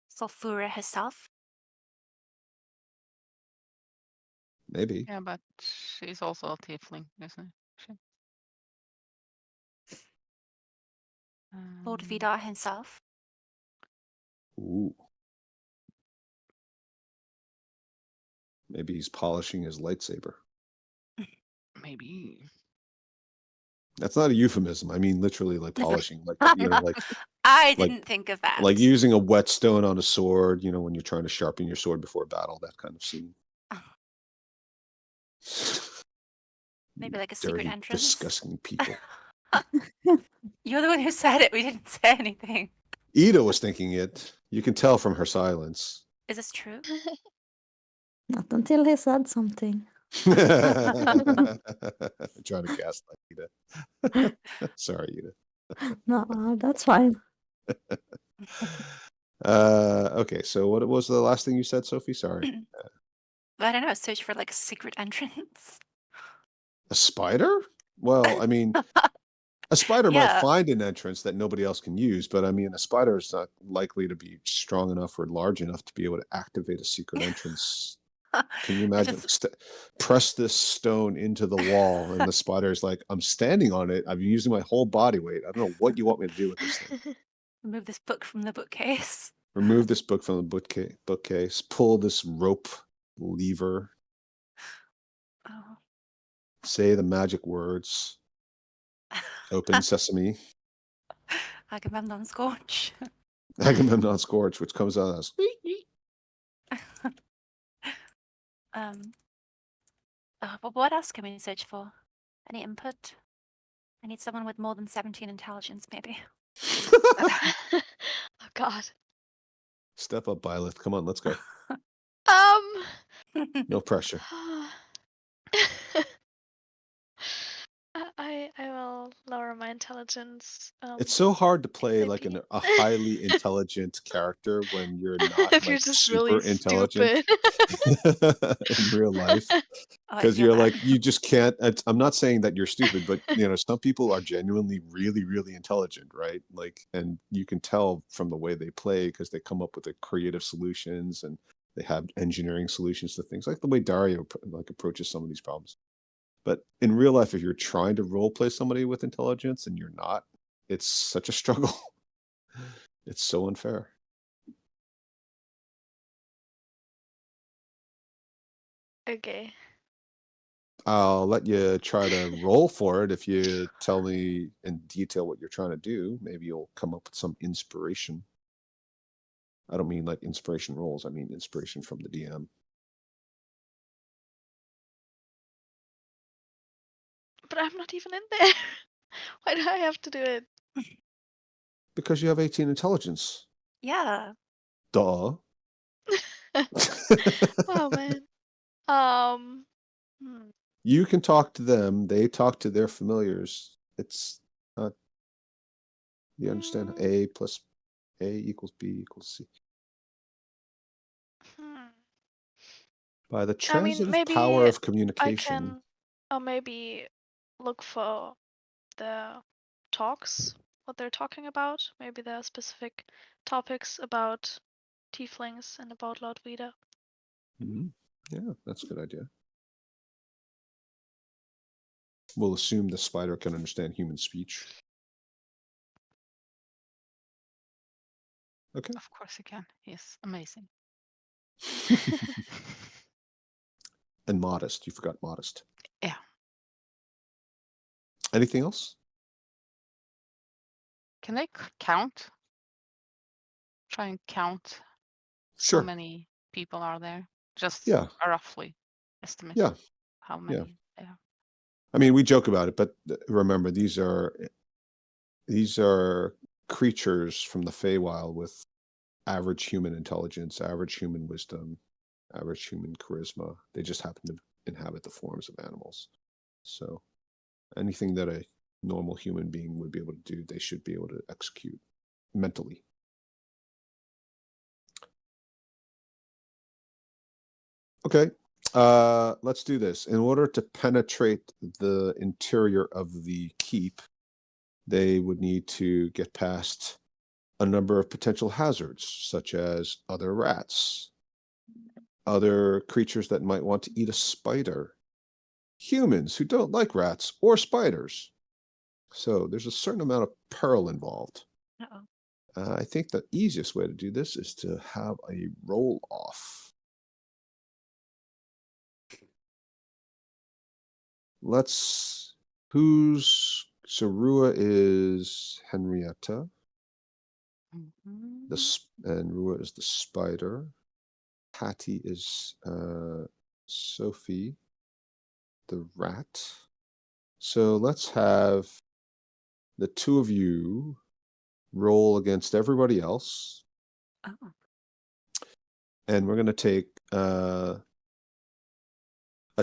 Sulfura herself. Maybe. Yeah, but she's also a tiefling, isn't she? Lord Um, Vidar himself. Ooh. Maybe he's polishing his lightsaber. maybe. That's not a euphemism. I mean literally like polishing, like like I like- didn't think of that. like using a whetstone on a sword, when you're trying to sharpen your sword before battle, that kind of scene. Maybe like a secret Dirty, entrance. disgusting people. You're the one who said it. We didn't say anything. Ida was thinking it. You can tell from her silence. Is this true? Not until he said something. Trying to gaslight Ida. Sorry, Ida. No, that's fine. Okay, so what was the last thing you said, Sophie? Sorry. I don't know. Search for like a secret entrance. A spider? Well, A spider might Yeah. find an entrance that nobody else can use, but I mean, a spider is not likely to be strong enough or large enough to be able to activate a secret entrance. Can you If imagine? it's- Press this stone into the wall, and the spider is like, I'm standing on it. I'm using my whole body weight. I don't know what you want me to do with this thing. Remove this book from the bookcase. Remove this book from the bookcase. Pull this rope lever. Oh. Say the magic words. Open sesame. Agamemnon Scorch. Agamemnon Scorch, which comes out as. But what else can we search for? Any input? I need someone with more than 17 intelligence, maybe. Oh God. Step up, Byleth. Come on, let's go. No pressure. I will lower my intelligence. It's so hard to play like maybe. a highly intelligent character when you're not If you're like just super really intelligent stupid. in real life. Oh, I Because feel you're that. like, you just can't. I'm not saying that you're stupid, but you know, some people are genuinely really, really intelligent, right? Like, and you can tell from the way they play because they come up with the creative solutions and they have engineering solutions to things, like the way Dario like approaches some of these problems. But in real life, if you're trying to role play somebody with intelligence and you're not, it's such a struggle. It's so unfair. Okay. I'll let you try to roll for it. If you tell me in detail what you're trying to do, maybe you'll come up with some inspiration. I don't mean like inspiration rolls. I mean inspiration from the DM. But I'm not even in there. Why do I have to do it? Because you have 18 intelligence. Yeah. Duh. Oh man. Hmm. You can talk to them. They talk to their familiars. It's not. You understand? A plus A equals B equals C. Hmm. By the I mean, transitive maybe power of I communication. can, maybe look for the talks, what they're talking about. Maybe there are specific topics about tieflings and about Lord Vida. Mhm. Yeah, that's a good idea. We'll assume the spider can understand human speech. Okay. Of course he can. He's amazing. And modest. You forgot modest. Yeah. Anything else? Can they count? Try and count Sure. how many people are there? Just Yeah. a roughly estimate. Yeah. How many? Yeah. I mean, we joke about it, but remember, these are creatures from the Feywild with average human intelligence, average human wisdom, average human charisma. They just happen to inhabit the forms of animals. So anything that a normal human being would be able to do, they should be able to execute mentally. Okay, let's do this. In order to penetrate the interior of the keep, they would need to get past a number of potential hazards, such as other rats, other creatures that might want to eat a spider, humans who don't like rats or spiders. So there's a certain amount of peril involved. Uh-oh. I think the easiest way to do this is to have a roll off. Rua is Henrietta. And Rua is the spider. Patty is Sophie, the rat. So let's have the two of you roll against everybody else. Oh. And we're going to take a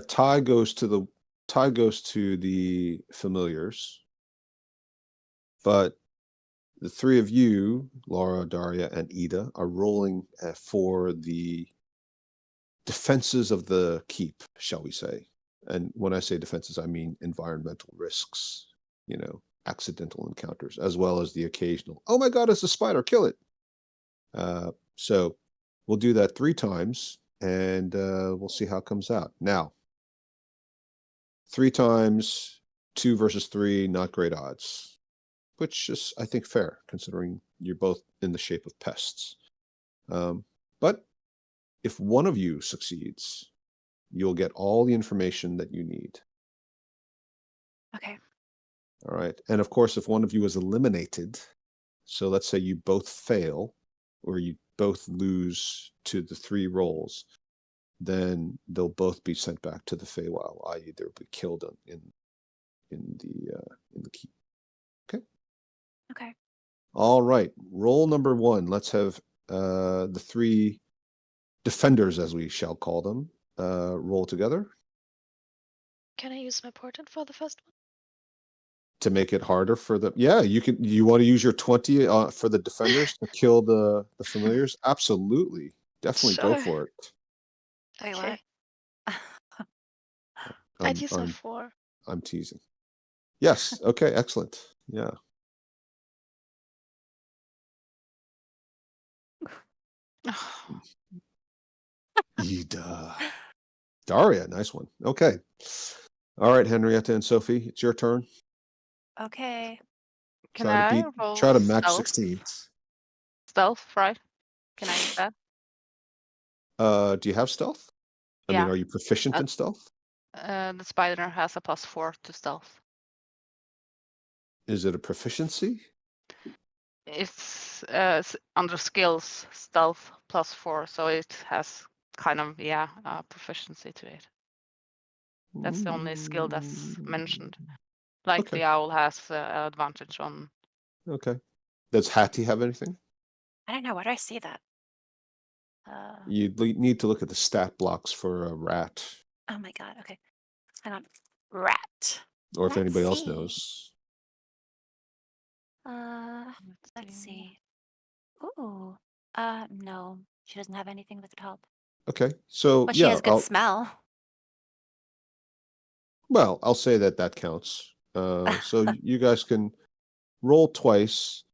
tie goes to the familiars. But the three of you, Laura, Daria, and Ida, are rolling for the defenses of the keep, shall we say. And when I say defenses, I mean environmental risks, you know, accidental encounters, as well as the occasional, oh my god, it's a spider, kill it. So we'll do that 3 times, and we'll see how it comes out. Now, 3 times, 2 versus 3, not great odds, which is, I think, fair, considering you're both in the shape of pests. But if one of you succeeds, you'll get all the information that you need. Okay. All right. And of course, if one of you is eliminated, so let's say you both fail or you both lose to the 3 rolls, then they'll both be sent back to the Feywild, i.e., they'll be killed in the keep. Okay. Okay. All right. Roll number 1. Let's have the 3 defenders, as we shall call them, roll together Can I use my portent for the first one? to make it harder for them. Yeah, you want to use your 20 for the defenders to kill the familiars? Absolutely. Definitely go Sure. for it. Wait, Okay. what? I'd use my I'm 4. I'm teasing. Yes. Okay. Excellent. Yeah. Ida. Daria, nice one. Okay. All right, Henrietta and Sophie, it's your turn. Okay. Can I roll try to match stealth? 16s. Stealth, right? Can I use that? Do you have stealth? I mean, Yeah. are you proficient Uh, in stealth? The spider has a +4 to stealth. Is it a proficiency? It's under skills, stealth +4, so it has kind of, yeah, proficiency to it. That's the only skill that's mentioned. Like Okay. the owl has advantage on. Okay. Does Hattie have anything? I don't know. Where do I see that? You need to look at the stat blocks for a rat, Oh my god. Okay. Hang on. Rat. or if Let's anybody else see. knows. Let's see. Ooh. No. She doesn't have anything that could help. Okay. So But she yeah, has good smell. well, I'll say that counts. So you guys can roll twice.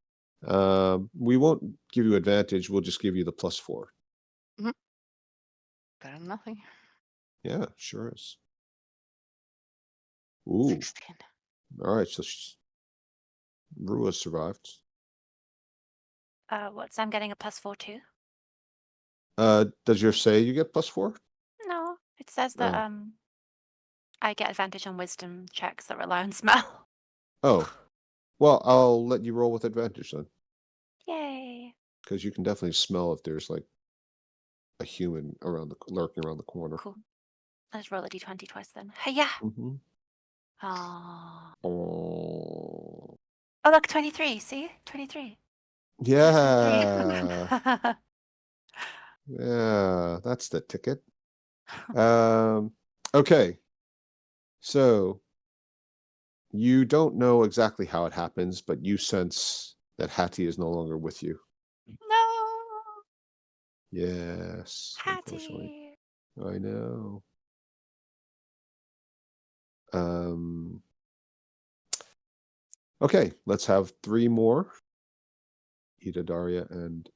We won't give you advantage. We'll just give you the +4. Better than nothing. Yeah, sure is. Ooh. 16. All right. So Rua survived. What? So I'm getting a +4 too? Does yours say you get +4? No. It says that Oh. I get advantage on wisdom checks that rely on smell. Oh. Well, I'll let you roll with advantage then, Yay. because you can definitely smell if there's like a human lurking around the corner. Cool. Let's roll a d20 twice then. Hey, yeah. Mm-hmm. Oh. Oh. Oh, look, 23. See? 23. Yeah. Yeah, that's the ticket. Okay. So you don't know exactly how it happens, but you sense that Hattie is no longer with you. No. Yes, unfortunately. Hattie. I know. Okay, let's have 3 more. Ida, Daria, and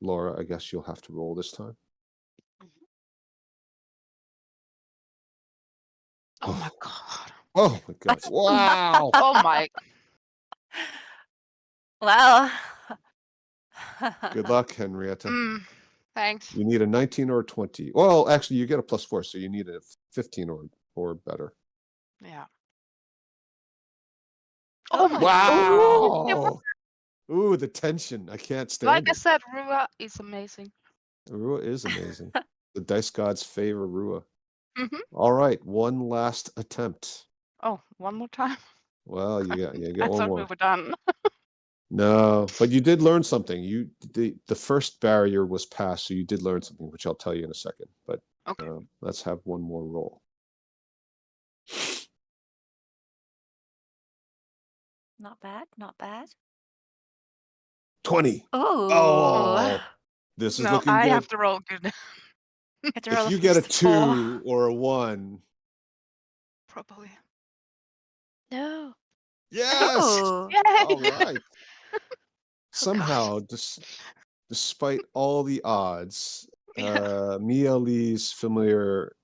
Laura. I guess you'll have to roll this time. Oh my god. Oh my god! Wow! Oh my. Well. Good luck, Henrietta. Thanks. You need a 19 or a 20. Well, actually, you get a +4, so you need a 15 or better. Yeah. Oh my Wow! Ooh, the tension. I can't stand Like I it. said, Rua is amazing. Rua is amazing. The dice gods favor Rua. Mhm. All right, one last attempt. Oh, one more time. Well, you get I one thought we more. were done. No, but you did learn something. The first barrier was passed, so you did learn something, which I'll tell you in a second. But Okay. let's have one more roll. Not bad. Not bad. 20. Oh. Oh, this is No, looking I good. have to roll good. Have to roll If you get a first 4. 2 or a 1, Probably. No. Yes. Oh, All Yay! right. Somehow, despite all the odds, Yeah. Mia Lee's familiar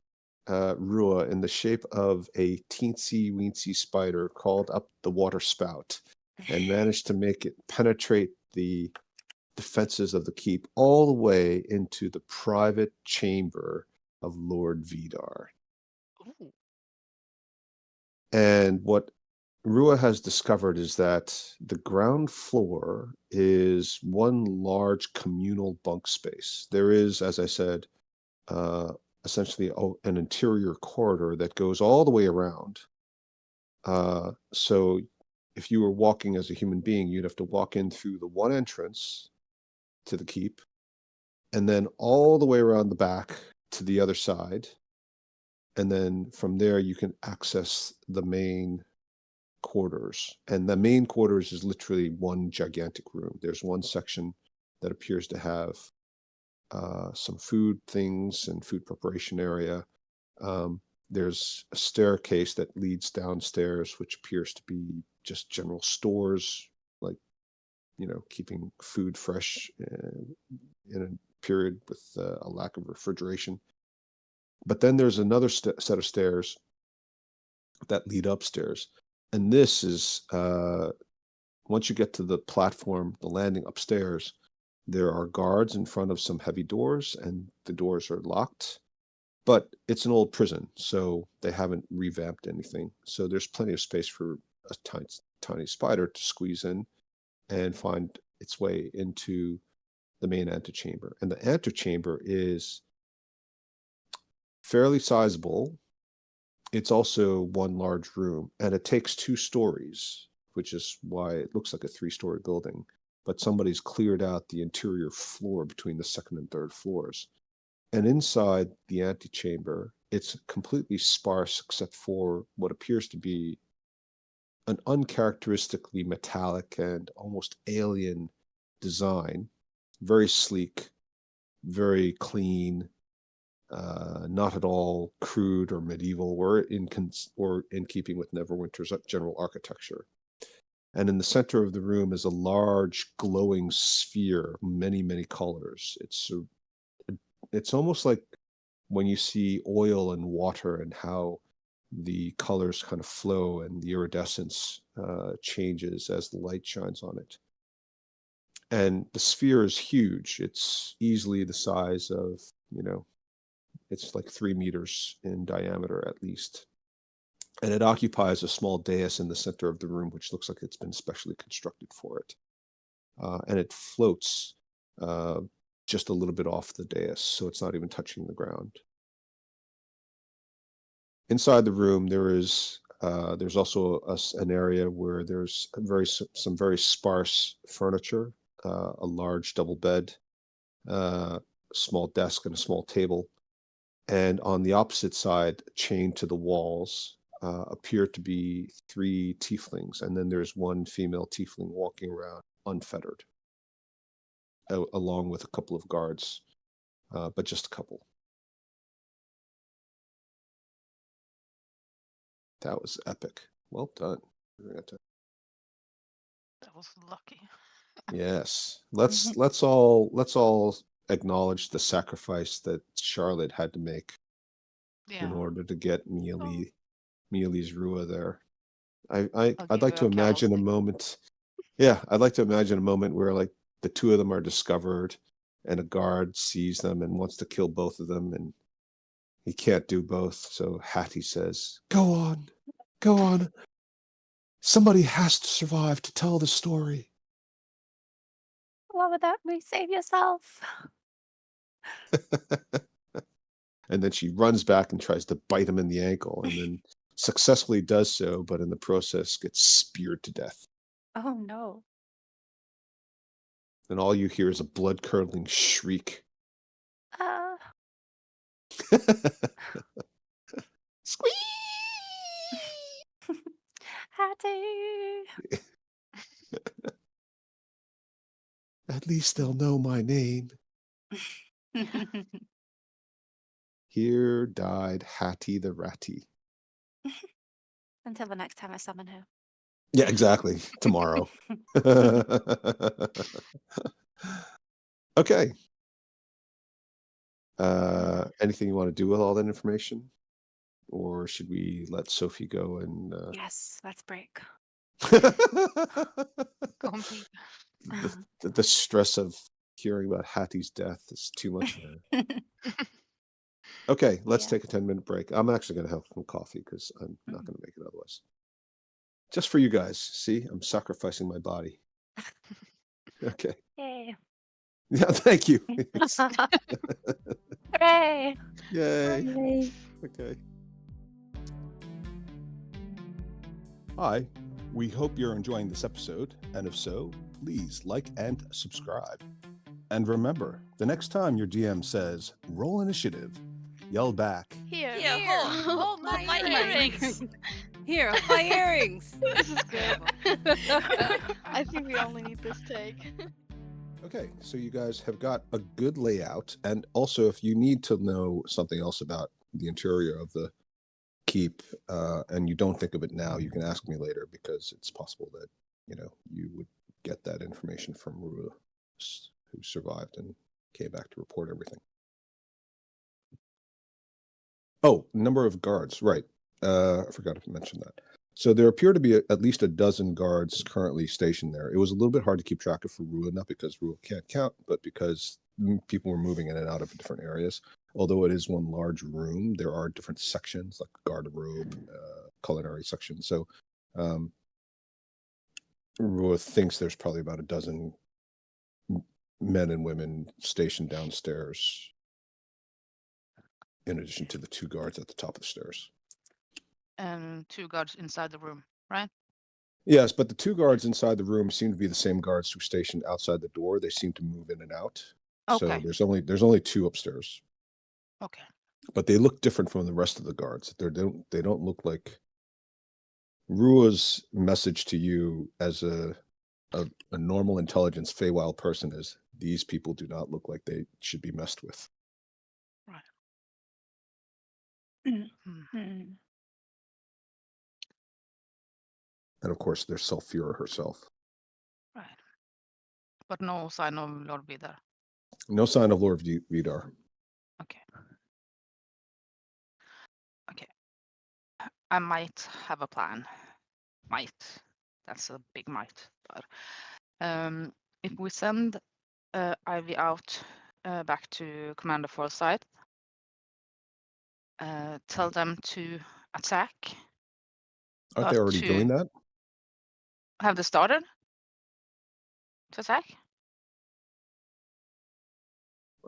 Rua in the shape of a teensy weensy spider crawled up the water spout and managed to make it penetrate the defenses of the keep all the way into the private chamber of Lord Vidar. Ooh. And what Rua has discovered is that the ground floor is one large communal bunk space. There is, as I said, uh, essentially an interior corridor that goes all the way around. So if you were walking as a human being, you'd have to walk in through the one entrance to the keep, and then all the way around the back to the other side. And then from there, you can access the main quarters. And the main quarters is literally one gigantic room. There's one section that appears to have some food things and food preparation area. There's a staircase that leads downstairs, which appears to be just general stores, like, keeping food fresh in a period with a lack of refrigeration. But then there's another set of stairs that lead upstairs. And this is, once you get to the platform, the landing upstairs, there are guards in front of some heavy doors, and the doors are locked. But it's an old prison, so they haven't revamped anything. So there's plenty of space for a tiny spider to squeeze in and find its way into the main antechamber. And the antechamber is fairly sizable. It's also one large room, and it takes 2 stories, which is why it looks like a 3-story building. But somebody's cleared out the interior floor between the second and third floors. And inside the antechamber, it's completely sparse except for what appears to be an uncharacteristically metallic and almost alien design. Very sleek, very clean, not at all crude or medieval, or in keeping with Neverwinter's general architecture. And in the center of the room is a large glowing sphere, many, many colors. It's almost like when you see oil and water and how the colors kind of flow and the iridescence changes as the light shines on it. And the sphere is huge. It's easily the size of, it's like 3 meters in diameter at least. And it occupies a small dais in the center of the room, which looks like it's been specially constructed for it. And it floats just a little bit off the dais, so it's not even touching the ground. Inside the room, there's also an area where there's some very sparse furniture, a large double bed, a small desk, and a small table. And on the opposite side, chained to the walls, appear to be 3 tieflings, and then there's one female tiefling walking around unfettered, along with a couple of guards, but just a couple. That was epic. Well done. That was lucky. Yes. Let's all acknowledge the sacrifice that Charlotte had to make in Yeah. order to get Oh. Mealy's Rua there. I'll I'd give like you to a camel imagine a stick. moment. Yeah, I'd like to imagine a moment where like the 2 of them are discovered and a guard sees them and wants to kill both of them, and he can't do both. So Hattie says, "Go on. Go on. Somebody has to survive to tell the story." what would that be? Save yourself. And then she runs back and tries to bite him in the ankle, and then successfully does so, but in the process gets speared to death. Oh no. And all you hear is a blood-curdling shriek. Uh, Squeak! Hattie. At least they'll know my name. Here died Hattie the Ratty. Until the next time I summon her. Yeah, exactly. Tomorrow. Okay. Anything you want to do with all that information? Or should we let Sophie go and Yes, let's break. Compete. the stress of hearing about Hattie's death is too much for her. Okay, let's Yeah. take a 10-minute break. I'm actually going to have some coffee because I'm not going to make it otherwise. Just for you guys. See, I'm sacrificing my body. Okay. Yay. Yeah, thank you. Hooray! Yay. Yay. Okay. Hi, we hope you're enjoying this episode, and if so, please like and subscribe. And remember, the next time your DM says, roll initiative, yell back, Here, hold my my earrings. Here, my earrings. This is good. I think we only need this take. Okay, so you guys have got a good layout, and also if you need to know something else about the interior of the keep, and you don't think of it now, you can ask me later because it's possible that you would get that information from Rua, who survived and came back to report everything. Oh, number of guards, right? I forgot to mention that. So there appear to be at least a dozen guards currently stationed there. It was a little bit hard to keep track of for Rua, not because Rua can't count, but because people were moving in and out of different areas. Although it is one large room, there are different sections like garderobe, culinary section. So Rua thinks there's probably about a dozen men and women stationed downstairs, in addition to the 2 guards at the top of the stairs. And 2 guards inside the room, right? Yes, but the 2 guards inside the room seem to be the same guards who stationed outside the door. They seem to move in and out. Okay. So there's only 2 upstairs, Okay. but they look different from the rest of the guards. They don't look like Rua's message to you as a normal intelligence Feywild person is these people do not look like they should be messed with. Right. Hmm. And of course, there's Sulfura herself. Right. But no sign of Lord Vidar. No sign of Lord Vidar. Okay. Okay. I might have a plan. Might. That's a big might. But if we send Ivy out back to Commander Forsyth, tell them to attack. Aren't they already doing that? Have they started to attack?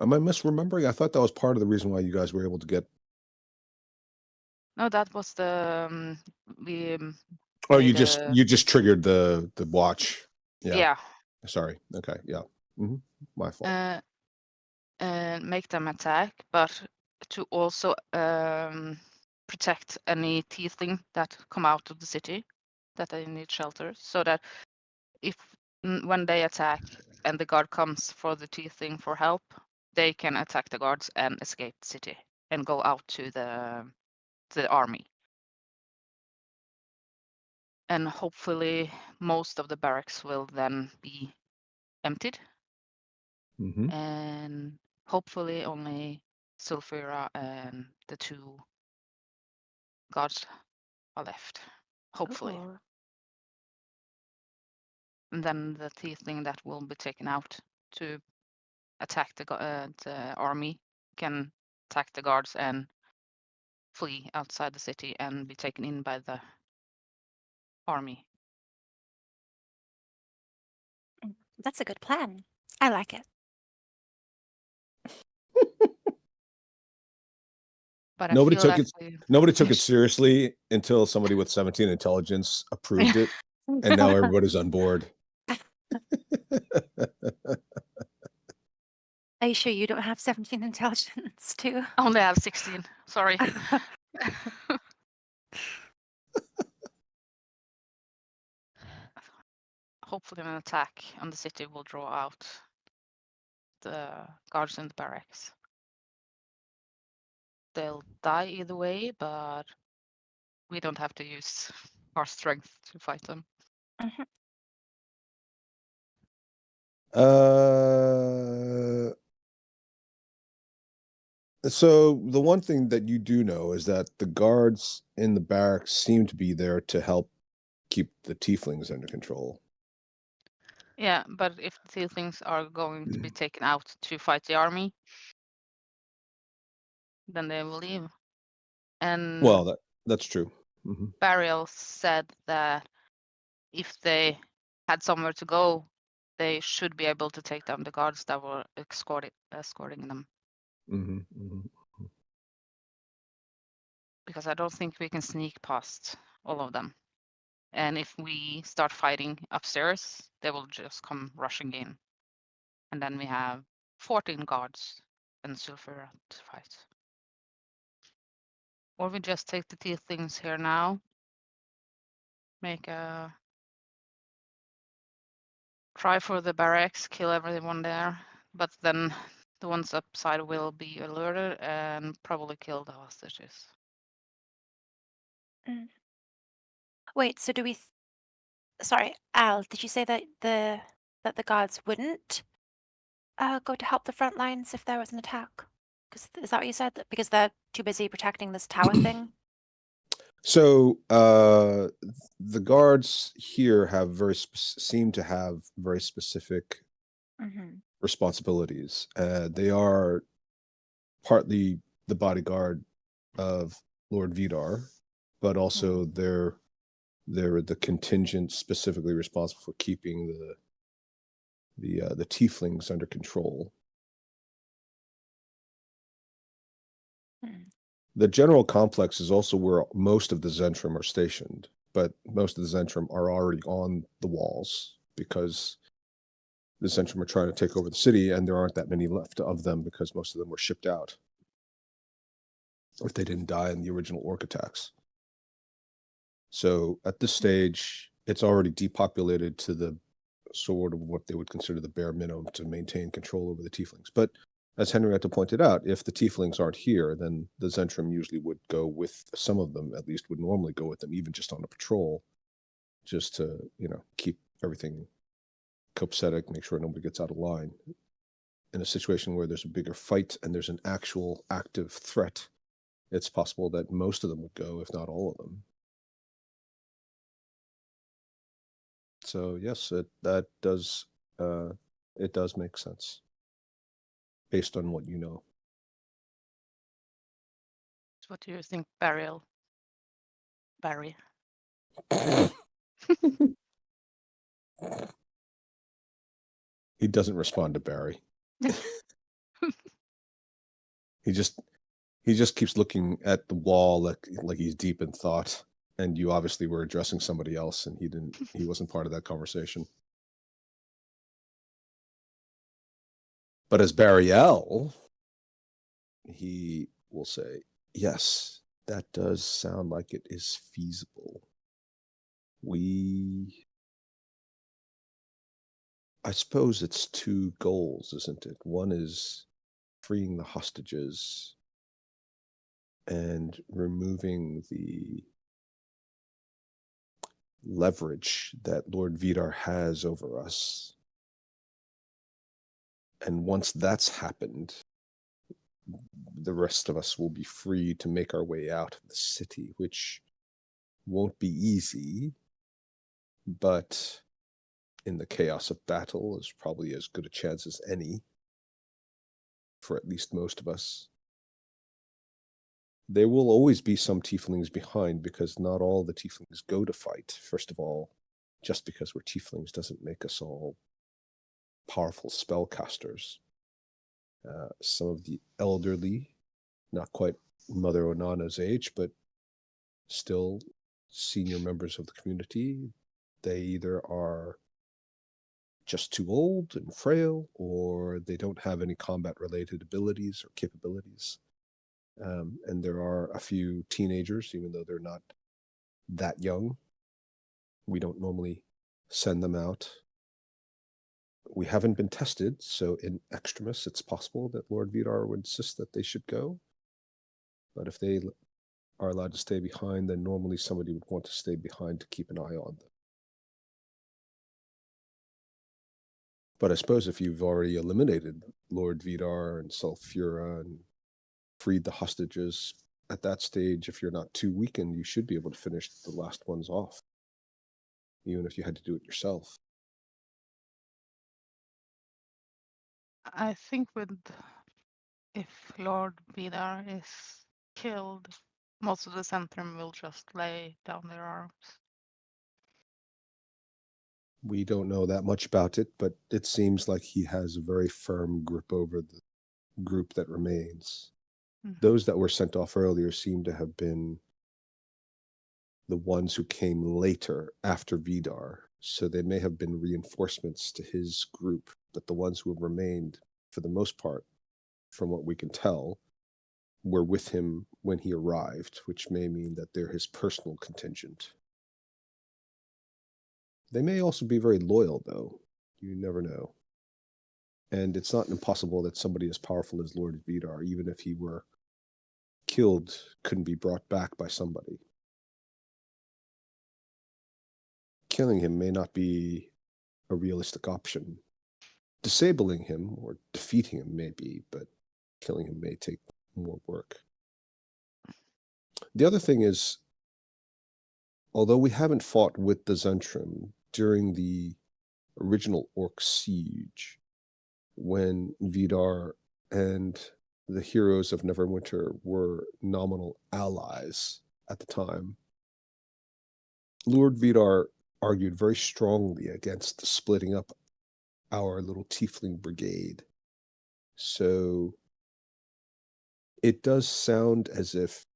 Am I misremembering? I thought that was part of the reason why you guys were able to get. No, that was the we. Oh, made you just triggered the watch. Yeah. Yeah. Sorry. Okay. Yeah. My fault. And make them attack, but to also protect any tiefling that come out of the city that they need shelter, so that if when they attack and the guard comes for the tiefling for help, they can attack the guards and escape the city and go out to the army. And hopefully most of the barracks will then be emptied, and hopefully only Sulfura and the 2 guards are left. Hopefully. Oh. And then the tiefling that will be taken out to attack the army can attack the guards and flee outside the city and be taken in by the army. That's a good plan. I like it. But Nobody I feel took it. Nobody took it seriously until somebody with 17 intelligence approved it, and now everybody's on board. Are you sure you don't have 17 intelligence too? I only have 16. Sorry. Hopefully an attack on the city will draw out the guards in the barracks. They'll die either way, but we don't have to use our strength to fight them. Mhm. So the one thing that you do know is that the guards in the barracks seem to be there to help keep the tieflings under control. Yeah, but if the tieflings are going to be taken out to fight the army, then they will leave. And Well, that's true. Mhm. Burial said that if they had somewhere to go, they should be able to take down the guards that were escorting them. Mhm, mhm. Because I don't think we can sneak past all of them. And if we start fighting upstairs, they will just come rushing in. And then we have 14 guards and Sulfur to fight. Or we just take the tieflings here now, make a try for the barracks, kill everyone there, but then the ones upside will be alerted and probably kill the hostages. Wait, so do we? Sorry, Al. Did you say that the guards wouldn't go to help the front lines if there was an attack? Because is that what you said? That because they're too busy protecting this tower thing? So the guards here have seem to have very specific Mm-hmm. responsibilities. They are partly the bodyguard of Lord Vidar, but also they're the contingent specifically responsible for keeping the tieflings under control. The general complex is also where most of the Zentrum are stationed, but most of the Zentrum are already on the walls because the Zentrum are trying to take over the city, and there aren't that many left of them because most of them were shipped out if they didn't die in the original orc attacks. So at this stage, it's already depopulated to the sort of what they would consider the bare minimum to maintain control over the tieflings. But as Henrietta pointed out, if the tieflings aren't here, then the Zentrum usually would go with some of them, at least would normally go with them, even just on a patrol, just to, keep everything copacetic, make sure nobody gets out of line. In a situation where there's a bigger fight and there's an actual active threat, it's possible that most of them would go, if not all of them. So yes, it does make sense based on what you know. So what do you think, Barry? He doesn't respond to Barry. He just keeps looking at the wall like he's deep in thought. And you obviously were addressing somebody else, and he wasn't part of that conversation. But as Barriel, he will say, yes, that does sound like it is feasible. I suppose it's two goals, isn't it? One is freeing the hostages and removing the leverage that Lord Vidar has over us. And once that's happened, the rest of us will be free to make our way out of the city, which won't be easy, but in the chaos of battle is probably as good a chance as any for at least most of us. There will always be some tieflings behind because not all the tieflings go to fight. First of all, just because we're tieflings doesn't make us all powerful spellcasters. Some of the elderly, not quite Mother Onana's age, but still senior members of the community, they either are just too old and frail, or they don't have any combat-related abilities or capabilities. And there are a few teenagers, even though they're not that young. We don't normally send them out. We haven't been tested, so in extremis, it's possible that Lord Vidar would insist that they should go. But if they are allowed to stay behind, then normally somebody would want to stay behind to keep an eye on them. But I suppose if you've already eliminated Lord Vidar and Sulfura and freed the hostages, at that stage, if you're not too weakened, you should be able to finish the last ones off, even if you had to do it yourself. I think if Lord Vidar is killed, most of the Centrum will just lay down their arms. We don't know that much about it, but it seems like he has a very firm grip over the group that remains. Mhm. Those that were sent off earlier seem to have been the ones who came later after Vidar, so they may have been reinforcements to his group, but the ones who have remained, for the most part, from what we can tell, were with him when he arrived, which may mean that they're his personal contingent. They may also be very loyal, though. You never know. And it's not impossible that somebody as powerful as Lord Vidar, even if he were killed, couldn't be brought back by somebody. Killing him may not be a realistic option. Disabling him or defeating him may be, but killing him may take more work. The other thing is, although we haven't fought with the Zentrum during the original Orc siege, when Vidar and the heroes of Neverwinter were nominal allies at the time, Lord Vidar argued very strongly against splitting up our little tiefling brigade. So it does sound as if,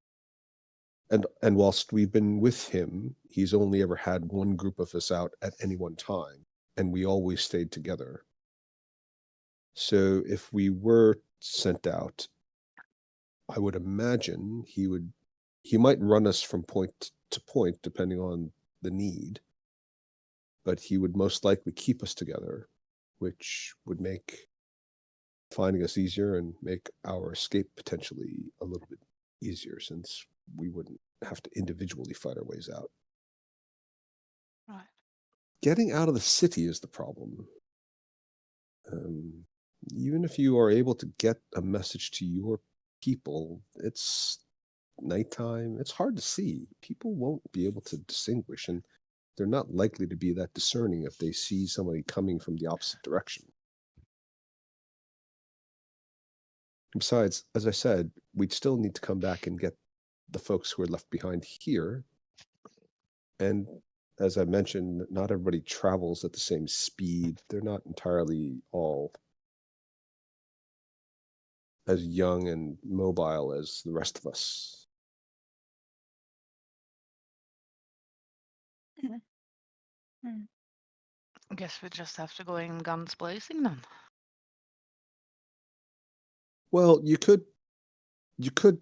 and whilst we've been with him, he's only ever had one group of us out at any one time, and we always stayed together. So if we were sent out, I would imagine he might run us from point to point depending on the need, but he would most likely keep us together, which would make finding us easier and make our escape potentially a little bit easier, since we wouldn't have to individually fight our ways out. Right. Getting out of the city is the problem. Even if you are able to get a message to your people, it's nighttime. It's hard to see. People won't be able to distinguish, and they're not likely to be that discerning if they see somebody coming from the opposite direction. Besides, as I said, we'd still need to come back and get the folks who are left behind here. And as I mentioned, not everybody travels at the same speed. They're not entirely all as young and mobile as the rest of us. I guess we just have to go in guns blazing then. Well, you could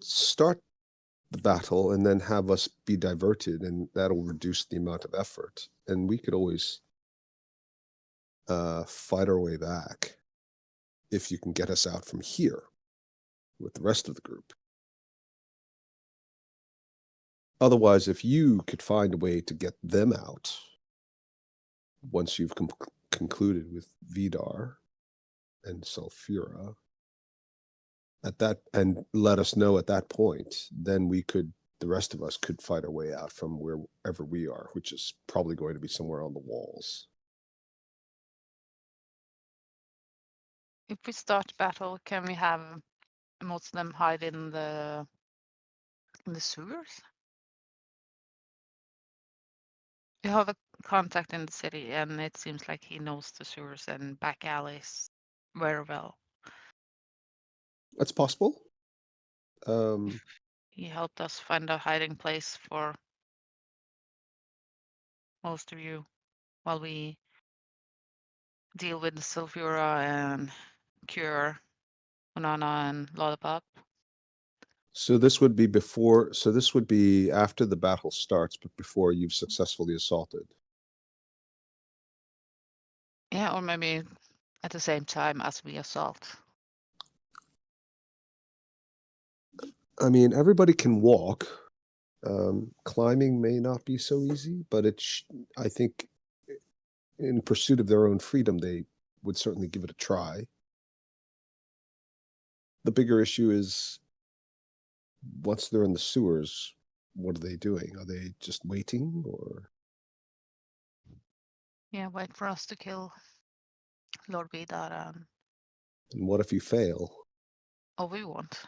start the battle and then have us be diverted, and that'll reduce the amount of effort. And we could always fight our way back if you can get us out from here with the rest of the group. Otherwise, if you could find a way to get them out once you've concluded with Vidar and Sulfura, and let us know at that point, then the rest of us could fight our way out from wherever we are, which is probably going to be somewhere on the walls. If we start battle, can we have most of them hide in the sewers? We have a contact in the city, and it seems like he knows the sewers and back alleys very well. That's possible. He helped us find a hiding place for most of you while we deal with Sulfura and Cure, Banana, and Lollipop. So this would be after the battle starts, but before you've successfully assaulted. Yeah, or maybe at the same time as we assault. I mean, everybody can walk. Climbing may not be so easy, but I think in pursuit of their own freedom, they would certainly give it a try. The bigger issue is once they're in the sewers, what are they doing? Are they just waiting or? Yeah, wait for us to kill Lord Vidar and And what if you fail? oh, we won't.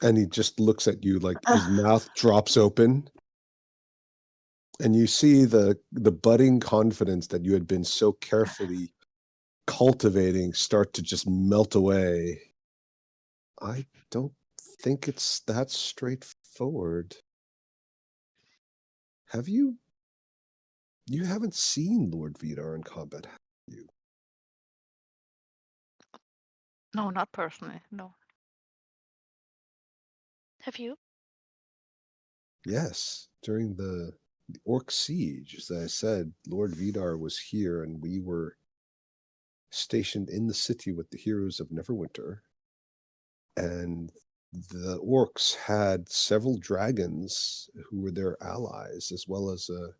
And he just looks at you like his mouth drops open. And you see the budding confidence that you had been so carefully cultivating start to just melt away. I don't think it's that straightforward. Have you? You haven't seen Lord Vidar in combat, have you? No, not personally. No. Have you? Yes, during the Orc siege, as I said, Lord Vidar was here and we were stationed in the city with the heroes of Neverwinter. And the orcs had several dragons who were their allies, as well as a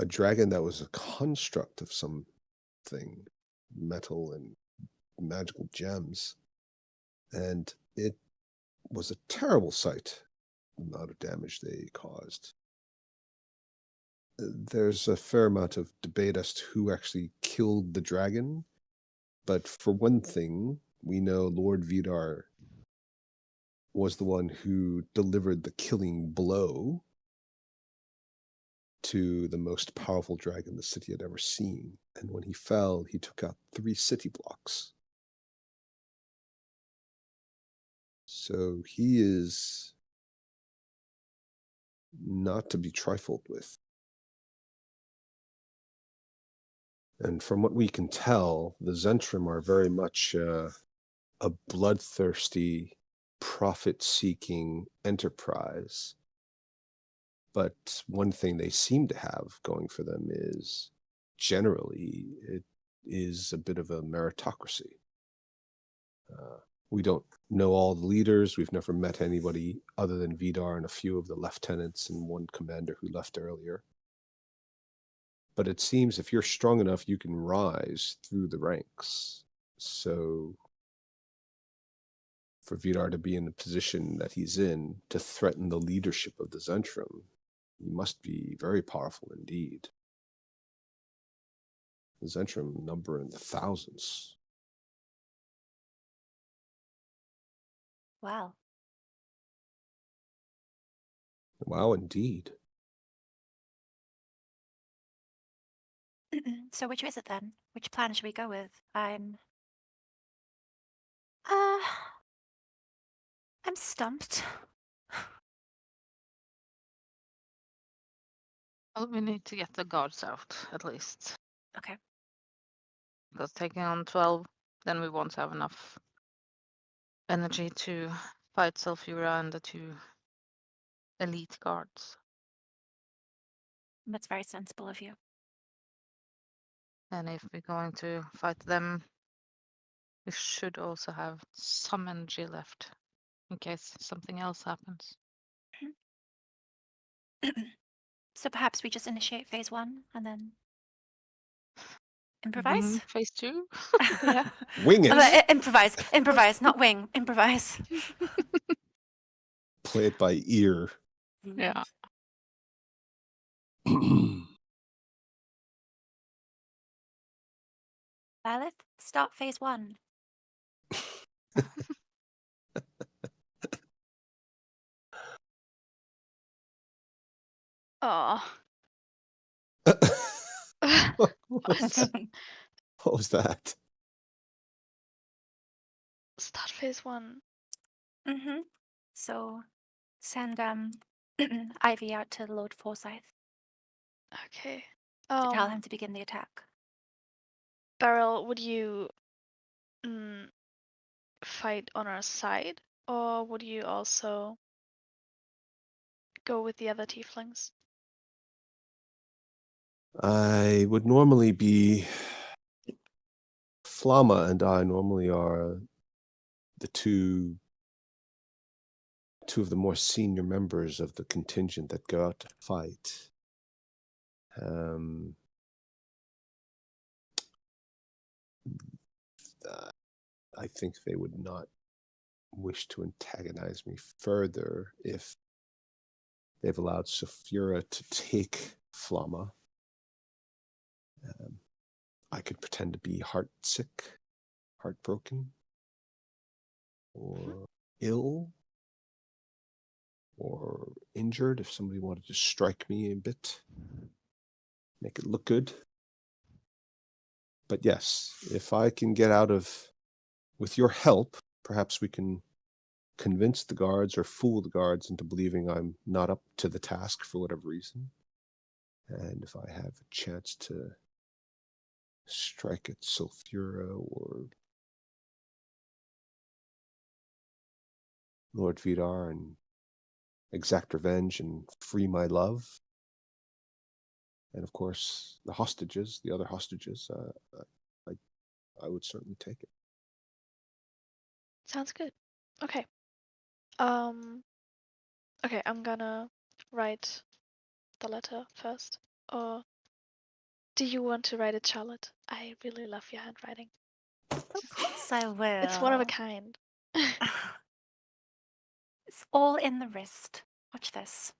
dragon that was a construct of something, metal and magical gems. And it was a terrible sight, the amount of damage they caused. There's a fair amount of debate as to who actually killed the dragon. But for one thing, we know Lord Vidar was the one who delivered the killing blow to the most powerful dragon the city had ever seen. And when he fell, he took out 3 city blocks. So he is not to be trifled with. And from what we can tell, the Zentrum are very much a bloodthirsty, profit-seeking enterprise. But one thing they seem to have going for them is generally it is a bit of a meritocracy. We don't know all the leaders. We've never met anybody other than Vidar and a few of the lieutenants and one commander who left earlier. But it seems if you're strong enough, you can rise through the ranks. So for Vidar to be in the position that he's in to threaten the leadership of the Zentrum, he must be very powerful indeed. The Zentrum number in the thousands. Wow. Wow, indeed. So which is it then? Which plan should we go with? I'm stumped. Well, we need to get the guards out at least. Okay. Because taking on 12, then we won't have enough energy to fight Sulfura and the 2 elite guards. That's very sensible of you. And if we're going to fight them, we should also have some energy left in case something else happens. So perhaps we just initiate phase 1 and then Wing improvise? phase 2? Yeah. Wing it. Improvise, not wing. Improvise. Play it by ear. Yeah. Lilith, start phase 1. Oh. What was that? Start phase 1. Mm-hmm. So send Ivy out to Lord Forsyth Okay. to tell him to begin the attack. Beryl, would you fight on our side, or would you also go with the other tieflings? I would normally be. Flamma and I normally are the two of the more senior members of the contingent that go out to fight. I think they would not wish to antagonize me further if they've allowed Saphira to take Flamma. I could pretend to be heartsick, heartbroken, or ill, or injured if somebody wanted to strike me a bit, make it look good. But yes, if I can get out of, with your help, perhaps we can convince the guards or fool the guards into believing I'm not up to the task for whatever reason. And if I have a chance to strike at Sulfura or Lord Vidar and exact revenge and free my love, and of course the hostages, the other hostages, I would certainly take it. Sounds good. Okay. Okay, I'm gonna write the letter first. Or do you want to write it, Charlotte? I really love your handwriting. Of course I will. It's one of a kind. It's all in the wrist. Watch this.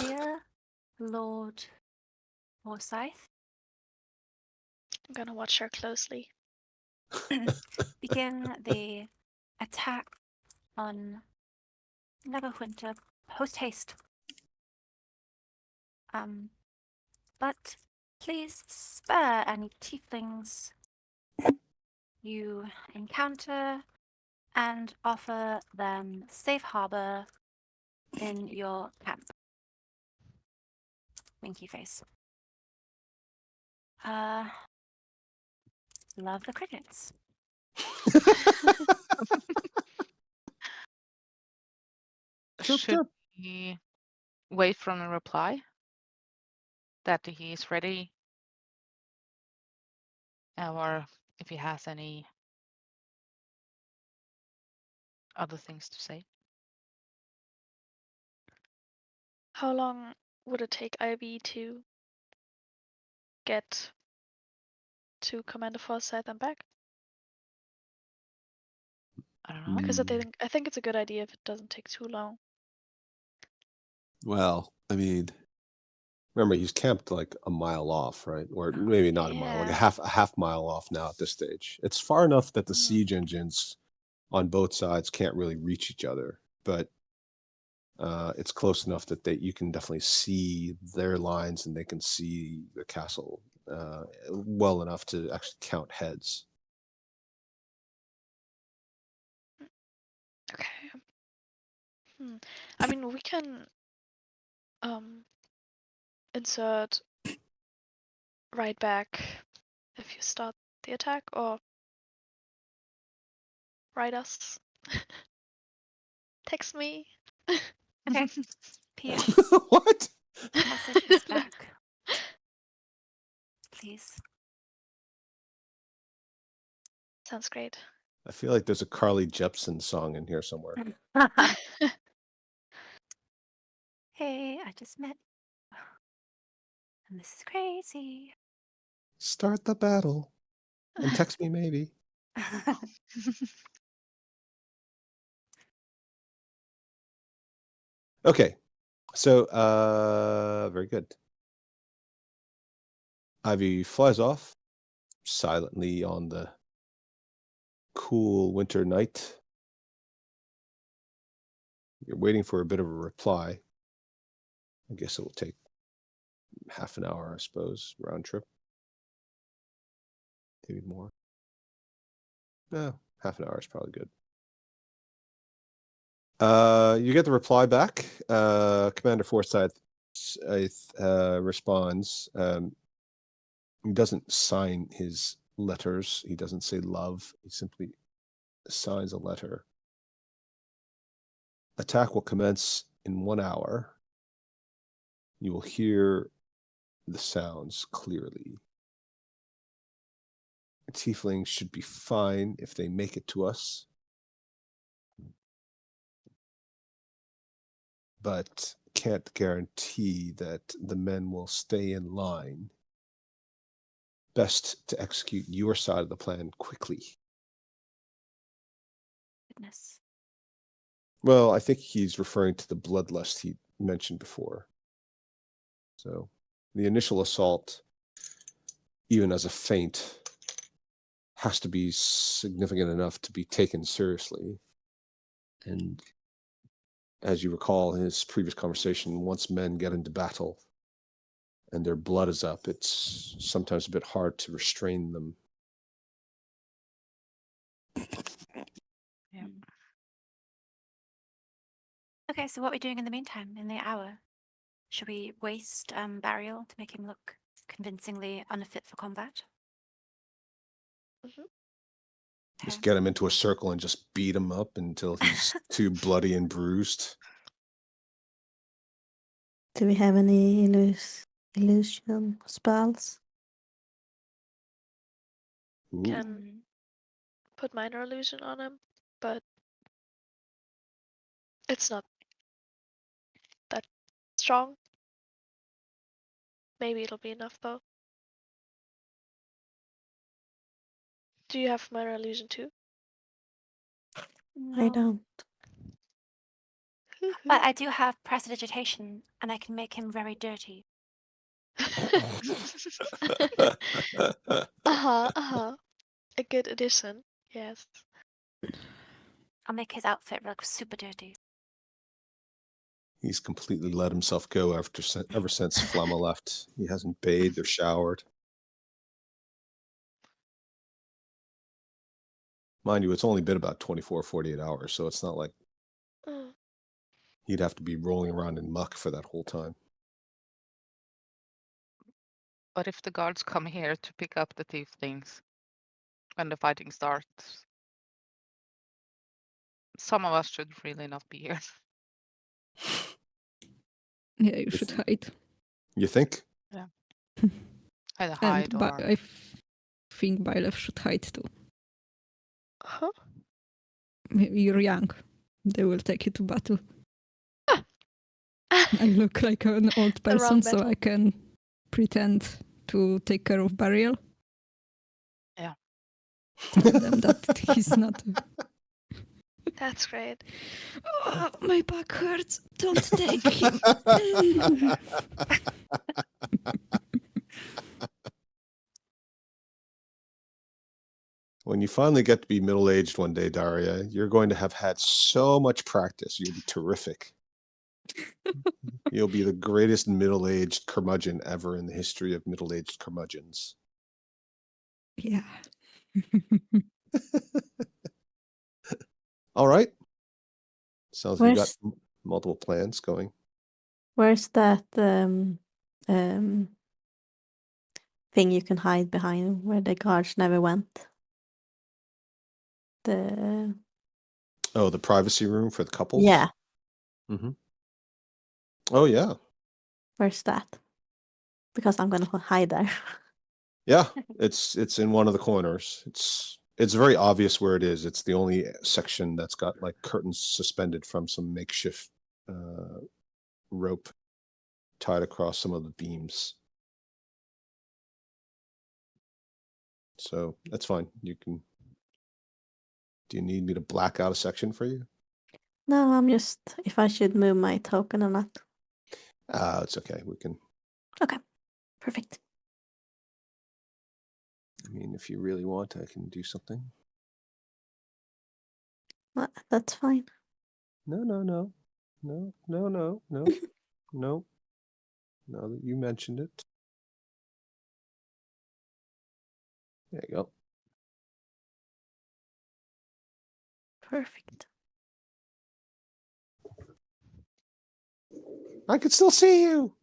Dear Lord Forsyth, I'm gonna watch her closely. begin the attack on Neverwinter post haste. But please spare any tieflings you encounter and offer them safe harbor in your camp. Winky face. Love the crickets. Should he wait from a reply? That he is ready? Or if he has any other things to say? How long would it take IB to get to Commander Forsyth and back? I don't know. Because I think it's a good idea if it doesn't take too long. Well, I mean, remember he's camped like a mile off, right? Or maybe not a mile, like a half mile off now at this stage. It's far enough that the siege engines on both sides can't really reach each other, but it's close enough that you can definitely see their lines and they can see the castle well enough to actually count heads. Okay. I mean, we can insert right back if you start the attack, or write us. Text me. Okay. P.S. What? Message is back. Please. Sounds great. I feel like there's a Carly Jepsen song in here somewhere. Hey, I just met you. And this is crazy. Start the battle and text me maybe. Okay, so very good. Ivy flies off silently on the cool winter night. You're waiting for a bit of a reply. I guess it will take half an hour, I suppose, round trip. Maybe more. No, half an hour is probably good. You get the reply back. Commander Forsyth responds. He doesn't sign his letters. He doesn't say love. He simply signs a letter. Attack will commence in 1 hour. You will hear the sounds clearly. tieflings should be fine if they make it to us. But can't guarantee that the men will stay in line. Best to execute your side of the plan quickly. Goodness. Well, I think he's referring to the bloodlust he mentioned before. So the initial assault, even as a feint, has to be significant enough to be taken seriously. And as you recall in his previous conversation, once men get into battle and their blood is up, it's sometimes a bit hard to restrain them. Yeah. Okay, so what are we doing in the meantime, in the hour? Should we waste Burial to make him look convincingly unfit for combat? Mhm. Just Okay. get him into a circle and just beat him up until he's too bloody and bruised. Do we have any illusion spells? Ooh. Can Mm. put minor illusion on him, but it's not that strong. Maybe it'll be enough though. Do you have minor illusion too? I No. don't. But I do have prestidigitation, and I can make him very dirty. Uh-huh. A good addition. Yes. I'll make his outfit look super dirty. He's completely let himself go ever since Flamma left. He hasn't bathed or showered. Mind you, it's only been about 24, 48 hours, so it's not like Mm. he'd have to be rolling around in muck for that whole time. But if the guards come here to pick up the tieflings when the fighting starts, some of us should really not be here. Yeah, you should hide. You think? Either And hide or I think Byleth should hide too. Huh? You're young. They will take you to battle. I look like an old The wrong person, so battle. I can pretend to take care of Burial. Yeah. Tell them that he's not. That's great. Oh, my back hurts. Don't take him. When you finally get to be middle-aged one day, Daria, you're going to have had so much practice. You'll be terrific. You'll be the greatest middle-aged curmudgeon ever in the history of middle-aged curmudgeons. Yeah. All right. Sounds like you got Where's multiple plans going. where's that thing you can hide behind where the guards never went? The Oh, the privacy room for the couples? yeah, Mm-hmm. Oh, yeah. where's that? Because I'm gonna hide there. Yeah, it's in one of the corners. It's very obvious where it is. It's the only section that's got like curtains suspended from some makeshift rope tied across some of the beams. So that's fine. You can. Do you need me to black out a section for you? No, I'm just if I should move my token or not. It's okay. We can. Perfect. I mean, if you really want, I can do something. That's fine. No. No. Now that you mentioned it. There you go. Perfect. I can still see you.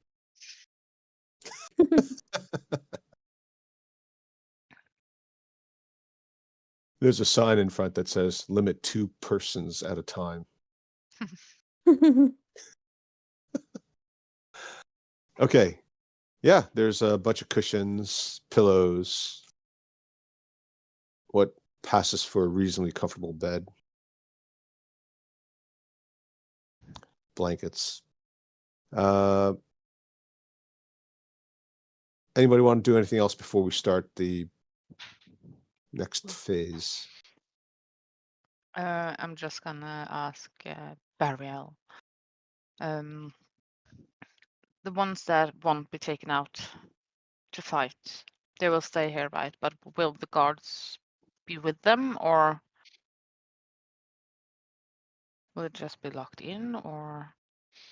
There's a sign in front that says limit 2 persons at a time. Okay. Yeah, there's a bunch of cushions, pillows, what passes for a reasonably comfortable bed. Blankets. Anybody want to do anything else before we start the next phase? I'm just gonna ask Burial. The ones that won't be taken out to fight, they will stay here, right? But will the guards be with them, or will it just be locked in, or?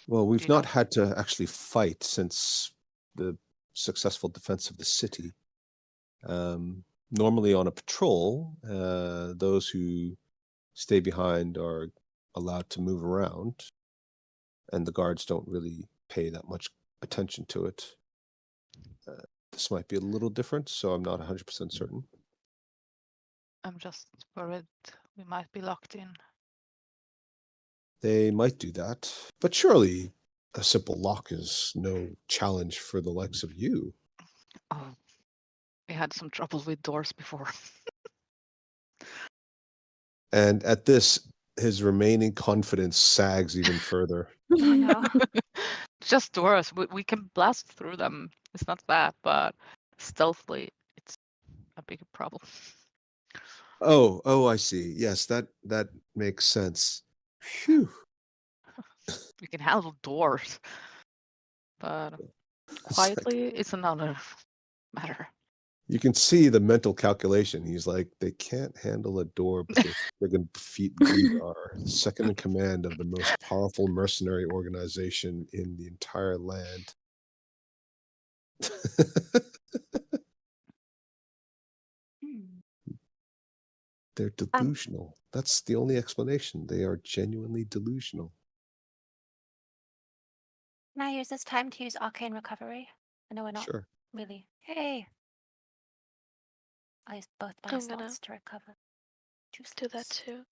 Well, Do we've you not know? had to actually fight since the successful defense of the city. Normally on a patrol, those who stay behind are allowed to move around, and the guards don't really pay that much attention to it. This might be a little different, so I'm not 100% certain. I'm just worried we might be locked in. They might do that, but surely a simple lock is no challenge for the likes of you. Oh, we had some trouble with doors before. And at this, his remaining confidence sags even further. Oh no. Just doors. We can blast through them. It's not bad, but stealthily, it's a big problem. Oh, I see. Yes, that makes sense. Phew. We can handle doors, but It's like, quietly, it's another matter. you can see the mental calculation. He's like, they can't handle a door, but their friggin' feet are second in command of the most powerful mercenary organization in the entire land. They're delusional. That's the only explanation. They are genuinely delusional. Can I use this time to use Arcane Recovery? I know we're not Sure. really. Hey! I'll use both my I'm gonna slots to recover. 2 do that slots. too.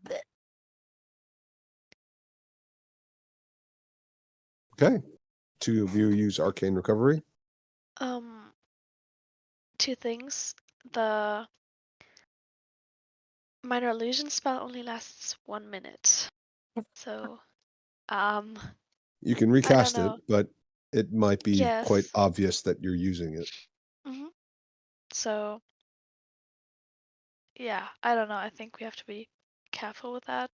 Bleh. Okay. 2 of you use Arcane Recovery. Two things. The minor illusion spell only lasts 1 minute. So, You can I don't recast it, know. but it might be quite Yes. obvious that you're using it. So, yeah, I don't know. I think we have to be careful with that.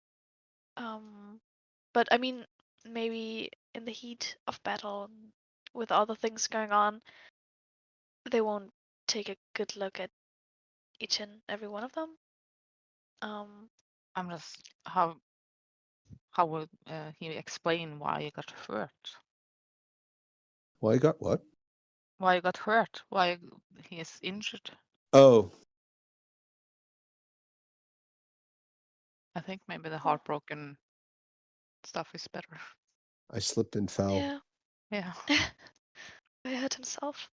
But I mean, maybe in the heat of battle, with all the things going on, they won't take a good look at each and every one of them. I'm just how would he explain why you got hurt? Well, you got what? Why you got hurt? Why he is injured? Oh, I think maybe the heartbroken stuff is better. I slipped and fell. Yeah, Yeah. he hurt himself.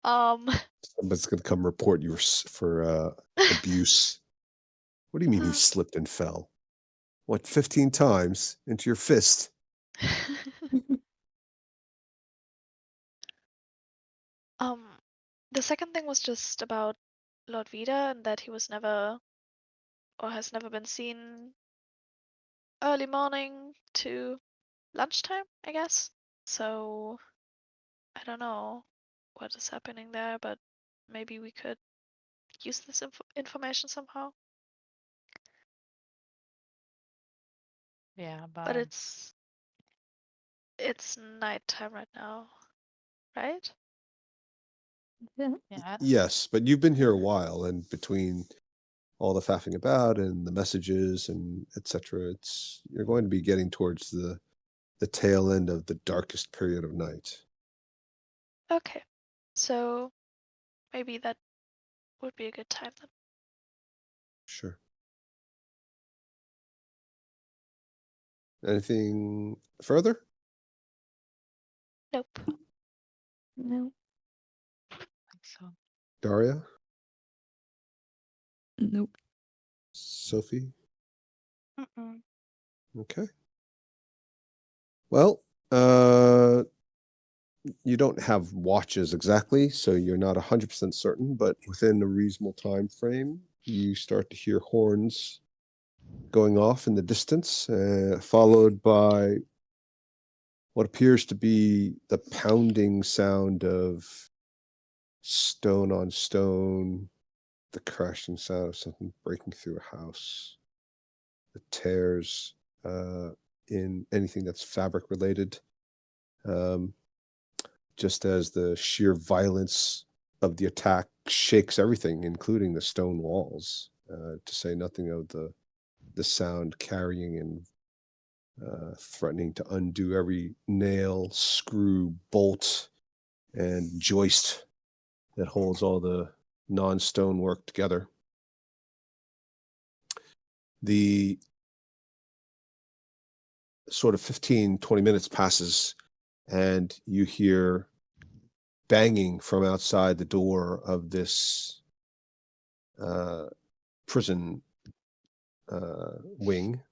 Somebody's gonna come report you for abuse. What do you mean he slipped and fell? What, 15 times into your fist? The second thing was just about Lord Vida and that he was never or has never been seen early morning to lunchtime, I guess. So I don't know what is happening there, but maybe we could use this information somehow. Yeah, But it's nighttime right now, right? Yeah. yeah. Yes, but you've been here a while, and between all the faffing about and the messages and etc., you're going to be getting towards the tail end of the darkest period of night. Okay. So maybe that would be a good time then. Sure. Anything further? Nope. No. I think so. Daria? Nope. Sophie? Mm-mm. Okay. Well, you don't have watches exactly, so you're not 100% certain, but within a reasonable time frame, you start to hear horns going off in the distance, followed by what appears to be the pounding sound of stone on stone, the crashing sound of something breaking through a house, the tears in anything that's fabric related. Just as the sheer violence of the attack shakes everything, including the stone walls, to say nothing of the sound carrying and threatening to undo every nail, screw, bolt, and joist that holds all the non-stone work together. The sort of 15, 20 minutes passes, and you hear banging from outside the door of this prison wing,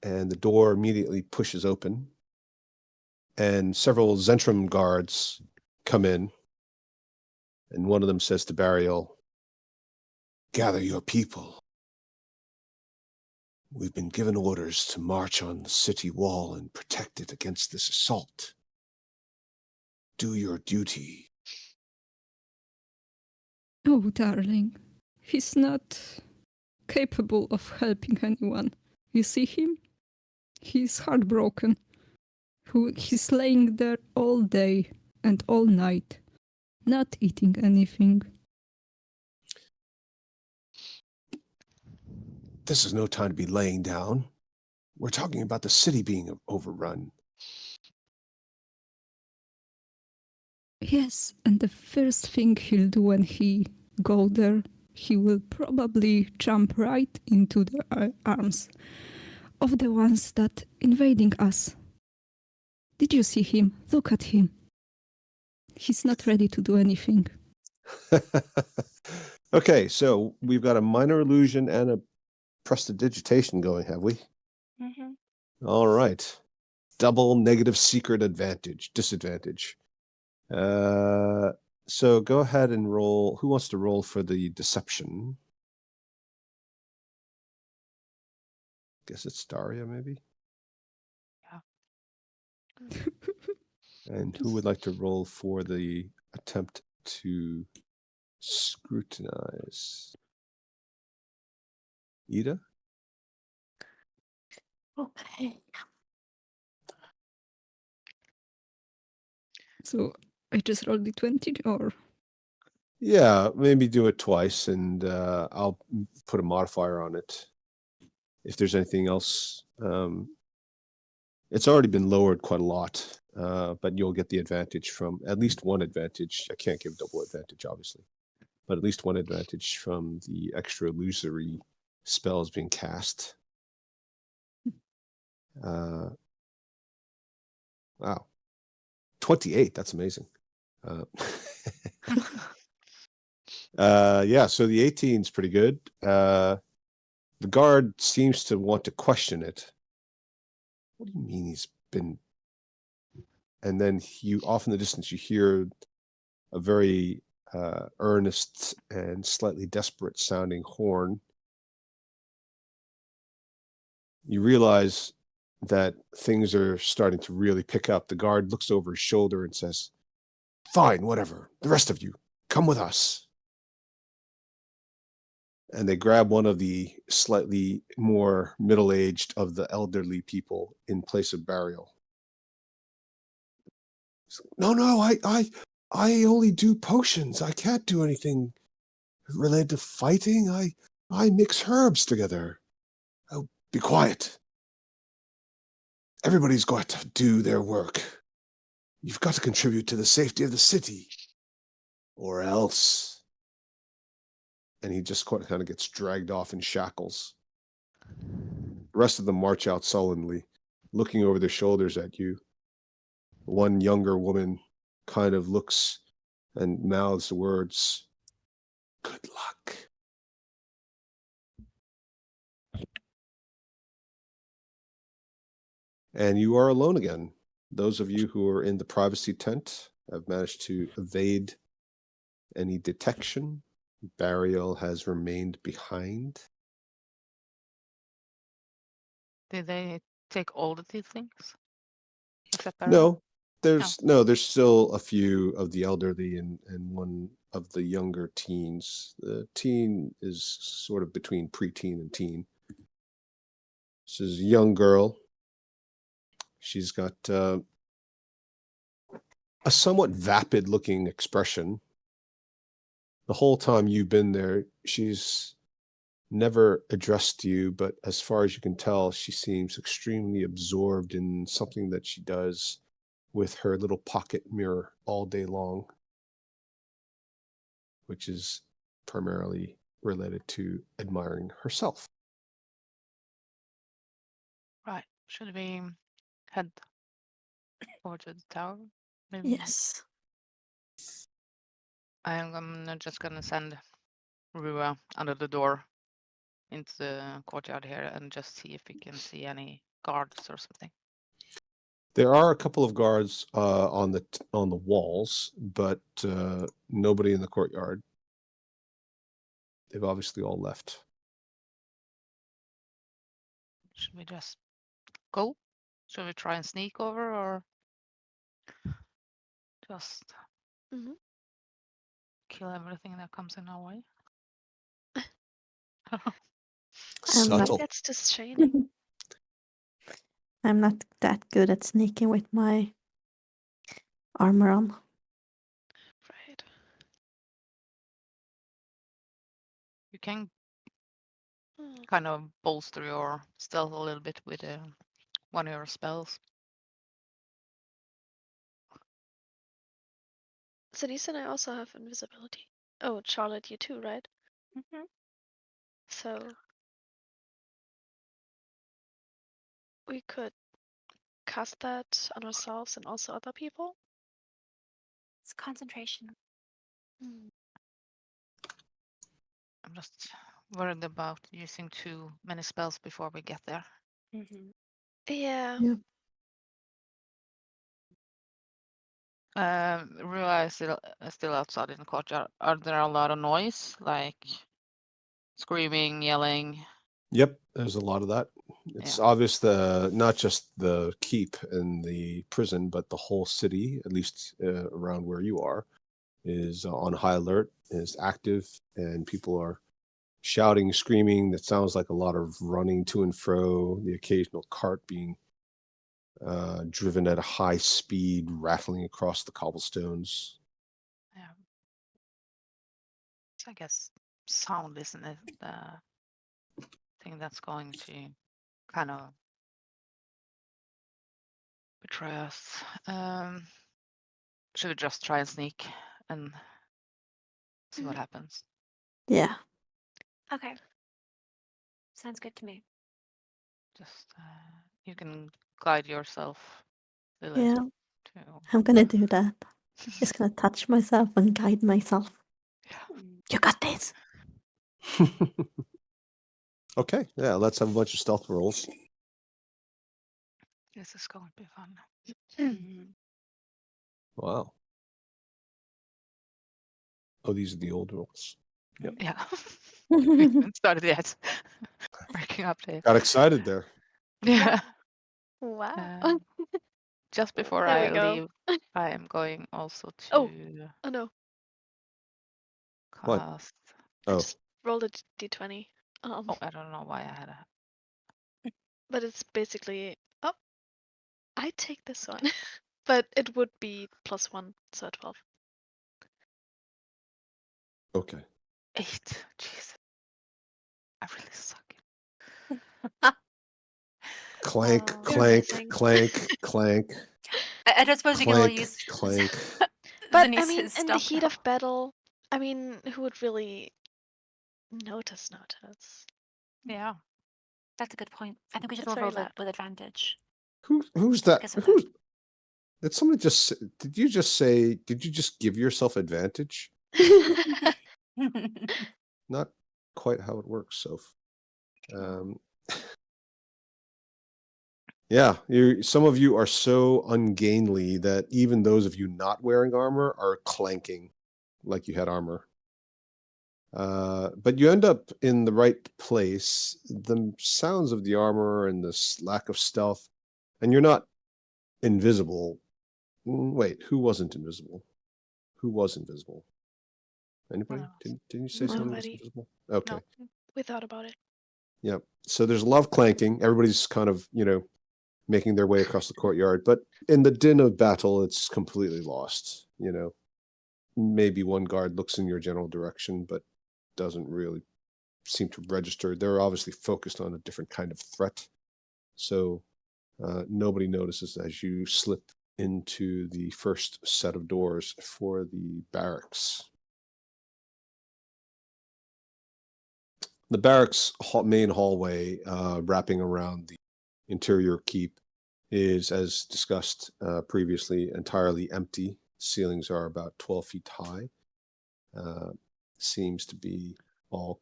and the door immediately pushes open, and several Zentrum guards come in, and one of them says to Barial, "Gather your people. We've been given orders to march on the city wall and protect it against this assault. Do your duty." Oh, darling, he's not capable of helping anyone. You see him? He's heartbroken. He's laying there all day and all night, not eating anything. This is no time to be laying down. We're talking about the city being overrun. Yes, and the first thing he'll do when he go there, he will probably jump right into the arms of the ones that invading us. Did you see him? Look at him. He's not ready to do anything. Okay, so we've got a minor illusion and a prestidigitation going, have we? Mm-hmm. All right. Double negative secret disadvantage. So go ahead and roll. Who wants to roll for the deception? Guess it's Daria, maybe. And who would like to roll for the attempt to scrutinize? Ida? Okay. So I just rolled the 20 or Yeah, maybe do it twice, and I'll put a modifier on it. If there's anything else, it's already been lowered quite a lot, but you'll get the advantage from at least one advantage. I can't give double advantage, obviously, but at least one advantage from the extra illusory spells being cast. Wow, 28. That's amazing. Yeah, so the 18 is pretty good. The guard seems to want to question it. What do you mean he's been? And then off in the distance, you hear a very earnest and slightly desperate sounding horn. You realize that things are starting to really pick up. The guard looks over his shoulder and says, "Fine, whatever. The rest of you, come with us." And they grab one of the slightly more middle-aged of the elderly people in place of Barial. No, I only do potions. I can't do anything related to fighting. I mix herbs together. Oh, be quiet. Everybody's got to do their work. You've got to contribute to the safety of the city, or else. And he just kind of gets dragged off in shackles. The rest of them march out sullenly, looking over their shoulders at you. One younger woman kind of looks and mouths the words, "Good luck." And you are alone again. Those of you who are in the privacy tent have managed to evade any detection. Burial has remained behind. Did they take all the tieflings? Except Burial? No, there's still a few of the elderly and one of the younger teens. The teen is sort of between preteen and teen. This is a young girl. She's got a somewhat vapid looking expression. The whole time you've been there, she's never addressed you, but as far as you can tell, she seems extremely absorbed in something that she does with her little pocket mirror all day long, which is primarily related to admiring herself. Right. Should we head over to the tower? Maybe. Yes. I'm just gonna send Rua under the door into the courtyard here and just see if we can see any guards or something. There are a couple of guards on the walls, but nobody in the courtyard. They've obviously all left. Should we just go? Should we try and sneak over or just Mhm. kill everything that comes in our way? Subtle. That's just training. I'm not that good at sneaking with my armor on. Right. You can Hmm. kind of bolster your stealth a little bit with one of your spells. Denise and I also have invisibility. Oh, Charlotte, you too, right? Mm-hmm. So we could cast that on ourselves and also other people. It's concentration. Hmm. I'm just worried about using too many spells before we get there. Mm-hmm. Yeah. Yeah. Rua is still outside in the courtyard. Are there a lot of noise, like screaming, yelling? Yep, there's a lot of that. It's obvious not just the keep and the prison, but the whole city, at least around where you are, is on high alert, is active, and people are shouting, screaming. That sounds like a lot of running to and fro, the occasional cart being driven at a high speed, rattling across the cobblestones. Yeah. So I guess sound isn't it the thing that's going to kind of betray us. Should we just try and sneak and see what happens? Yeah. Okay. Sounds good to me. Just you can guide yourself, Lilith. Yeah. To... I'm gonna do that. Just gonna touch myself and guide myself. Yeah. You got this. Okay, yeah, let's have a bunch of stealth rolls. This is going to be fun. Mm-hmm. Wow. Oh, these are the old rolls. Yep. Yeah. We haven't started yet. Working up there. Got excited there. Yeah. Wow. Just before There I we go. leave, I am going also to Oh no. What? cast. I Oh, just rolled a d20. Oh, I don't know why I had a. But it's basically I take this one. But it would be +1, so 12. okay. 8. Jeez. I really suck. Clank, Oh. You're clank, amazing. clank, clank, I don't suppose we can all clank, use clank. But I Zanice's mean, in the stealth heat now. of battle, I mean, who would really notice? Yeah. That's a good point. I think we should It's all very roll loud. it with advantage. Who's that? Because of Who's did somebody just did you just say did you just give yourself advantage? Not quite how it works, Soph. Yeah, some of you are so ungainly that even those of you not wearing armor are clanking like you had armor. But you end up in the right place. The sounds of the armor and this lack of stealth, and you're not invisible. Wait, who wasn't invisible? Who was invisible? Anybody? else? Didn't you say someone was Nobody. invisible? Okay. No, we thought about it. Yeah. So there's a lot of clanking. Everybody's kind of, making their way across the courtyard, but in the din of battle, it's completely lost. Maybe one guard looks in your general direction, but doesn't really seem to register. They're obviously focused on a different kind of threat. So nobody notices as you slip into the first set of doors for the barracks. The barracks main hallway wrapping around the interior keep is, as discussed previously, entirely empty. Ceilings are about 12 feet high. Seems to be all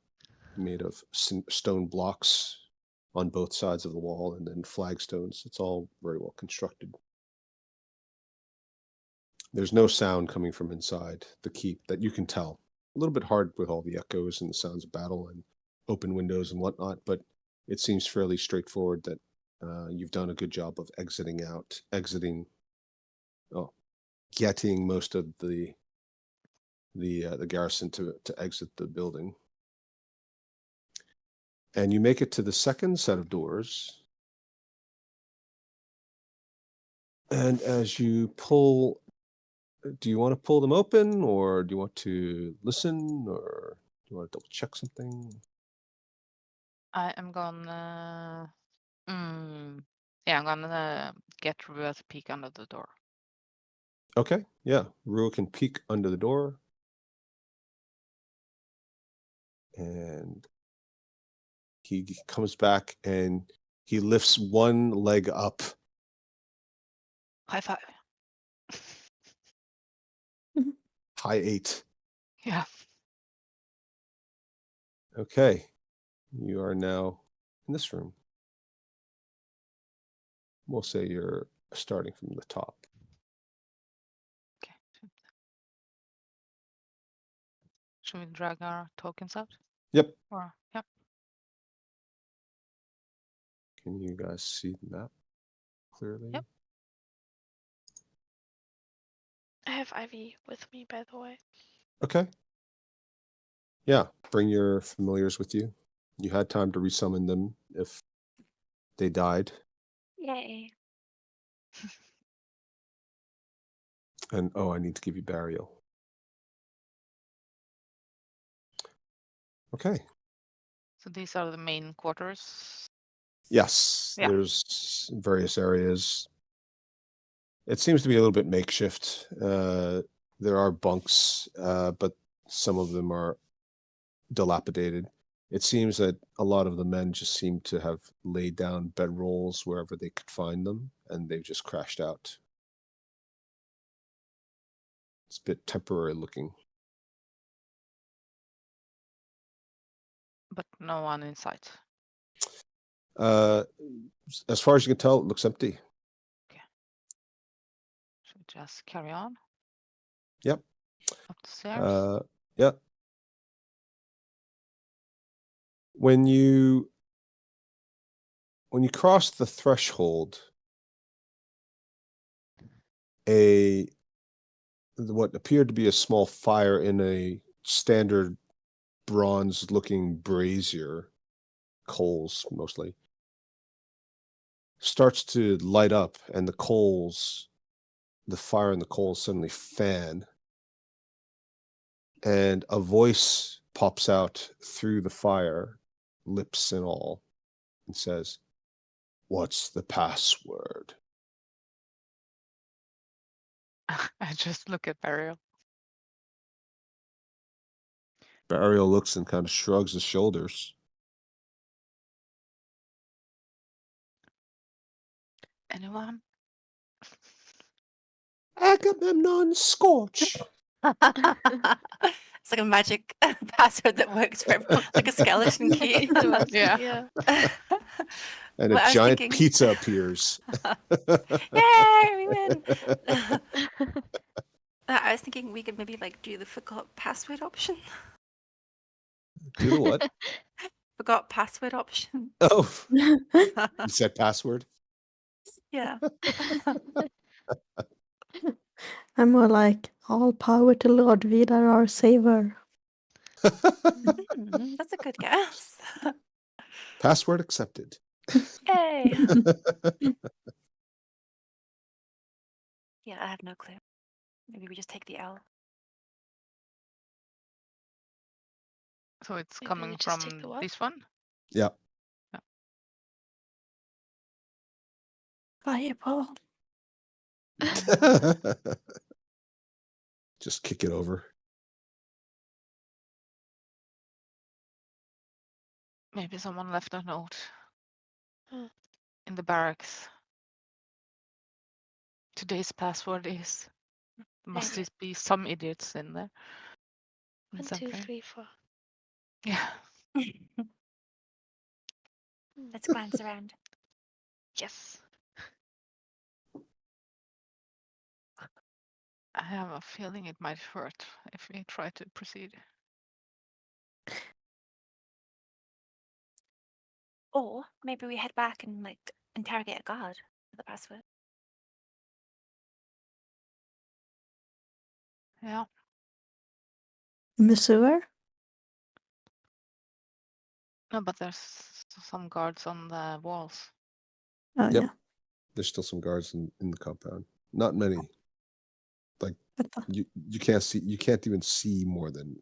made of stone blocks on both sides of the wall and then flagstones. It's all very well constructed. There's no sound coming from inside the keep that you can tell. A little bit hard with all the echoes and the sounds of battle and open windows and whatnot, but it seems fairly straightforward that you've done a good job of getting most of the garrison to exit the building. And you make it to the second set of doors. And as you pull, do you want to pull them open, or do you want to listen, or do you want to double check something? I am gonna. Yeah, I'm gonna get Rua to peek under the door. Okay, yeah. Rua can peek under the door. And he comes back and he lifts one leg up. High five. High 8. Yeah. Okay. You are now in this room. We'll say you're starting from the top. Okay. Should we drag our tokens out? Yep. Or yep. Can you guys see the map clearly? Yep. I have Ivy with me, by the way. Okay. Yeah, bring your familiars with you. You had time to resummon them if they died. Yay. And I need to give you burial. Okay. So these are the main quarters. Yes, Yeah. there's various areas. It seems to be a little bit makeshift. There are bunks, but some of them are dilapidated. It seems that a lot of the men just seem to have laid down bedrolls wherever they could find them, and they've just crashed out. It's a bit temporary looking. But no one in sight. As far as you can tell, it looks empty. Should we just carry on? Yep. Up the stairs? Yeah. When you cross the threshold, what appeared to be a small fire in a standard bronze-looking brazier, coals mostly, starts to light up, and the fire and the coals suddenly fan, and a voice pops out through the fire, lips and all, and says, "What's the password?" I just look at Burial. Burial looks and kind of shrugs his shoulders. Anyone? Agamemnon Scorch. It's like a magic password that works for everyone, like a skeleton key. Yeah. Yeah. And Well, a I was giant thinking- pizza appears. Yay, we win! I was thinking we could maybe like do the forgot password option. Do the what? Forgot password option. Oh, you said password? Yeah. I'm more like all power to Lord Vidar, our saver. That's a good guess. Password accepted. Yay! Yeah, I have no clue. Maybe we just take the L. So it's Maybe we coming just take from the what? this one. Yeah. Fireball. Just kick it over. Maybe someone left a note Huh. in the barracks. Today's password is. Must Maybe. be some idiots in there. In 1, 2, something. 3, 4. Yeah. Let's glance around. Yes. I have a feeling it might hurt if we try to proceed. Or maybe we head back and like interrogate a guard for the password. Yeah. In the sewer? No, but there's some guards on the walls. Oh, Yep. yeah. There's still some guards in the compound. Not many. But You can't even see more than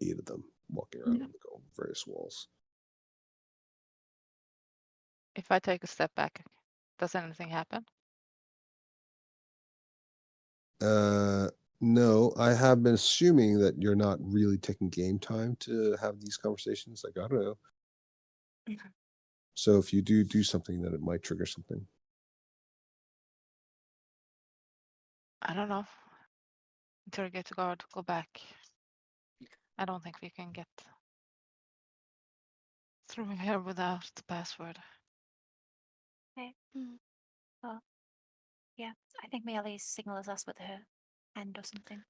8 of them walking around Yeah. on the various walls. If I take a step back, does anything happen? No, I have been assuming that you're not really taking game time to have these conversations. Like, I don't know. Mhm. So if you do something, then it might trigger something. I don't know. Interrogate the guard, go back. I don't think we can get through here without the password. Mm. Yeah, I think Mealy signals us with her hand or something.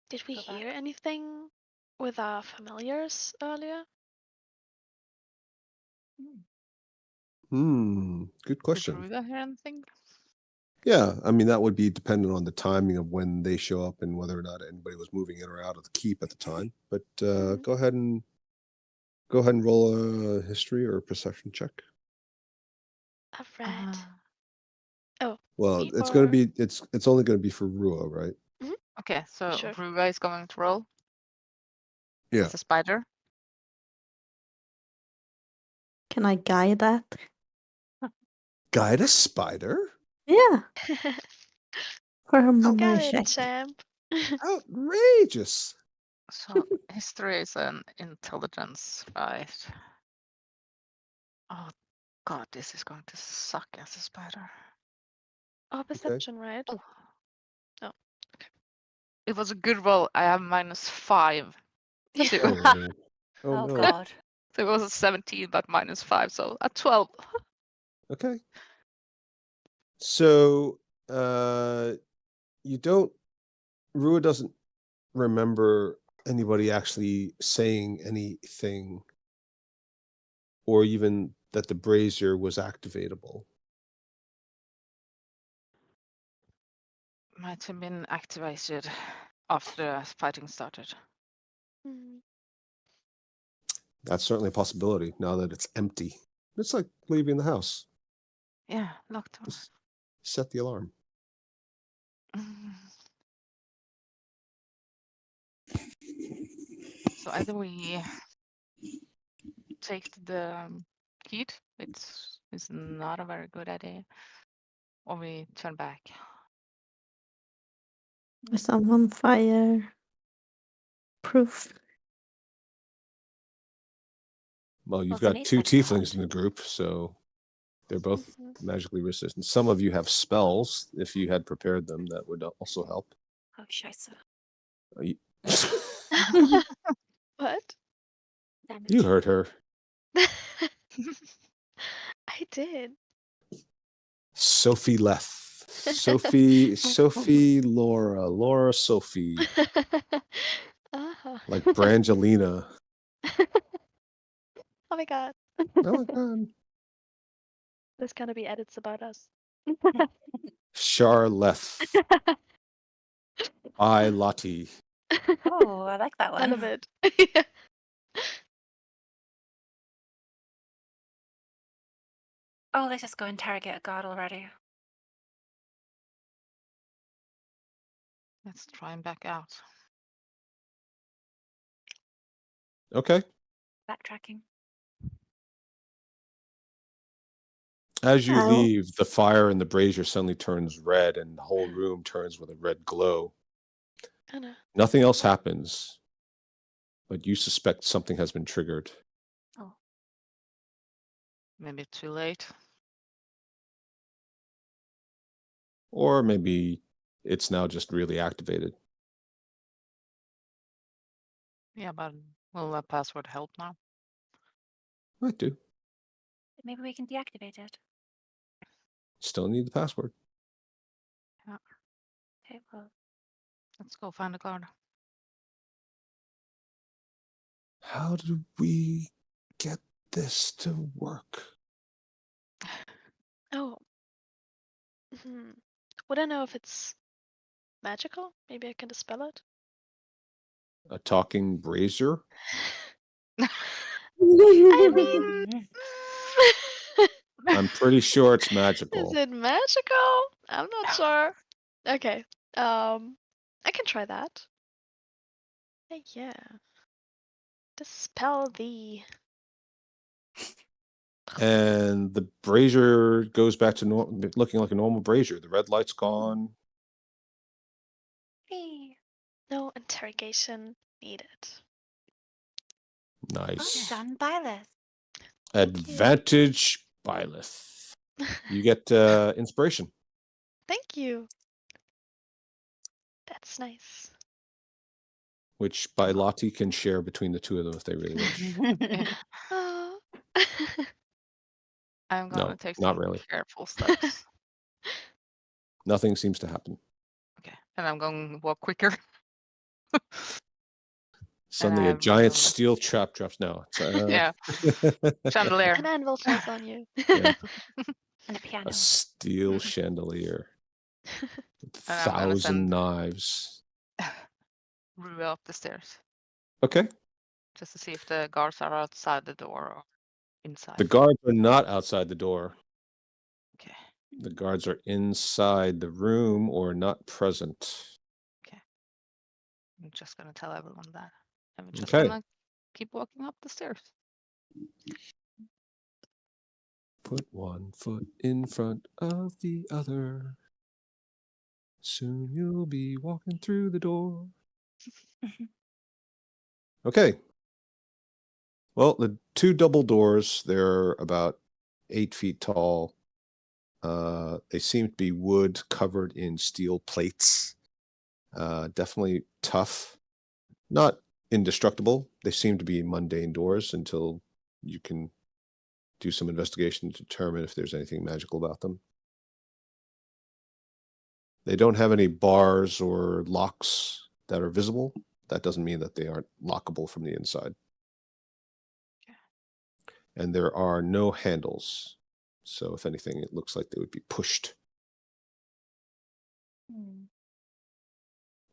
Did we Go hear back. anything with our familiars earlier? Good question. Did Ruda hear anything? Yeah, I mean, that would be dependent on the timing of when they show up and whether or not anybody was moving in or out of the keep at the time. But Mhm. go ahead and roll a history or a perception check. I've read. Uh, Well, Me it's going to or- be it's only going to be for Rua, right? okay, so Sure. Ruga is going to roll. Yeah. As a spider. can I guide that? Guide a spider? Yeah, for a Got memory it, check. champ. Outrageous. So history is an intelligence, right? Oh god, this is going to suck as a spider. Oh, perception, right? Oh. Oh, It was a good roll. I have -5. Yeah. Too. Oh, Oh, no. God. So it was a 17, but -5, so a 12. Okay. So you don't Rua doesn't remember anybody actually saying anything or even that the brazier was activatable. Might have been activated after the fighting started. Mm. That's certainly a possibility now that it's empty. It's like leaving the house. Yeah, locked door. Just set the alarm. Mm. So either we take the heat, it's not a very good idea, or we turn back. Is someone fire proof? Well, you've Well, got Denise 2 likes the tieflings hot. in the group, so they're both Mhm. magically resistant. Some of you have spells. If you had prepared them, that would also help. Oh, scheiße. You, What? Damn it. you heard her. I did. Sophie Leth. Sophie, Laura, Sophie. Uh-huh. Like Brangelina. Oh my god. Oh my god. There's gonna be edits about us. Charleth. I Lottie. Oh, I like that I love one. it. Oh, let's just go interrogate a guard already. Let's try and back out. Okay. Backtracking. As you Oh. leave, the fire in the brazier suddenly turns red and the whole room turns with a red glow. Oh no. Nothing else happens, but you suspect something has been triggered. Oh, Maybe too late. Or maybe it's now just really activated. Yeah, but will that password help now? Might do. maybe we can deactivate it. Still need the password. Okay, well, Let's go find a guard. How do we get this to work? Oh. Would I know if it's magical? Maybe I can dispel it. A talking brazier? I mean, mm, I'm pretty sure it's is magical. it magical? I'm not sure. Okay. I can try that. Yeah. Dispel the. And the brazier goes back to looking like a normal brazier. The red light's gone. hey, No interrogation needed. well Nice. done, Byleth. Advantage Byleth. You get inspiration, Thank you. That's nice. which Bylati can share between the two of them if they really wish. Oh. I'm gonna No, take not some really. careful steps. Nothing seems to happen. Okay, and I'm going to walk quicker. Suddenly, a I'm giant gonna- steel trap drops. No, it's, Yeah, chandelier. An anvil falls on you. Yeah. And a piano. A steel chandelier with And I'm gonna 1,000 send- knives. Rue up the stairs Okay. just to see if the guards are outside the door or inside. The guards are not outside the door. Okay, The guards are inside the room or not present. I'm just gonna tell everyone that. And we're just Okay. gonna keep walking up the stairs. Put one foot in front of the other. Soon you'll be walking through the door. Okay. Well, the two double doors, they're about 8 feet tall. They seem to be wood covered in steel plates. Definitely tough. Not indestructible. They seem to be mundane doors until you can do some investigation to determine if there's anything magical about them. They don't have any bars or locks that are visible. That doesn't mean that they aren't lockable from the inside. Okay. And there are no handles. So if anything, it looks like they would be pushed.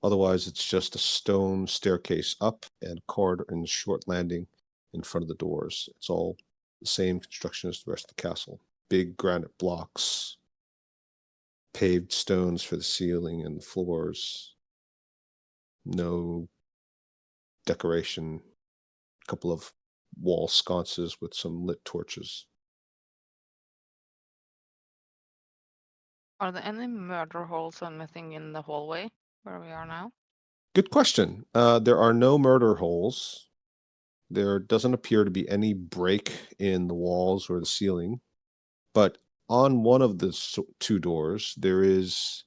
Otherwise, it's just a stone staircase up and corridor and short landing in front of the doors. It's all the same construction as the rest of the castle. Big granite blocks, paved stones for the ceiling and the floors. No decoration. A couple of wall sconces with some lit torches. Are there any murder holes or anything in the hallway where we are now? Good question. There are no murder holes. There doesn't appear to be any break in the walls or the ceiling. But on one of the two doors, there is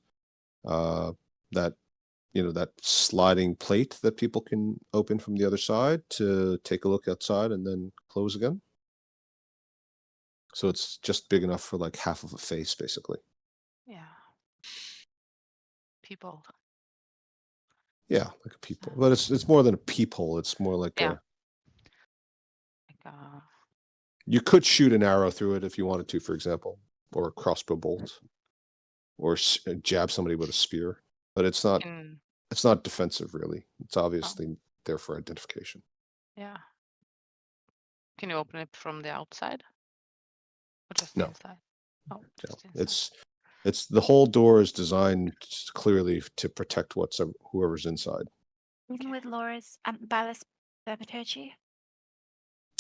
that sliding plate that people can open from the other side to take a look outside and then close again. So it's just big enough for like half of a face, basically. Yeah. People. Yeah, like a peephole. But it's more than a peephole. It's more like Yeah. a. Like You could shoot an arrow through it if you wanted to, for example, or a crossbow bolt, or jab somebody with a spear. But it's not. in, It's not defensive, really. It's obviously there for identification. yeah. Can you open it from the outside? Or just No. inside? Oh, No, just inside. it's the whole door is designed clearly to protect whoever's inside. Even with Laura's Ballast Thaumaturgy?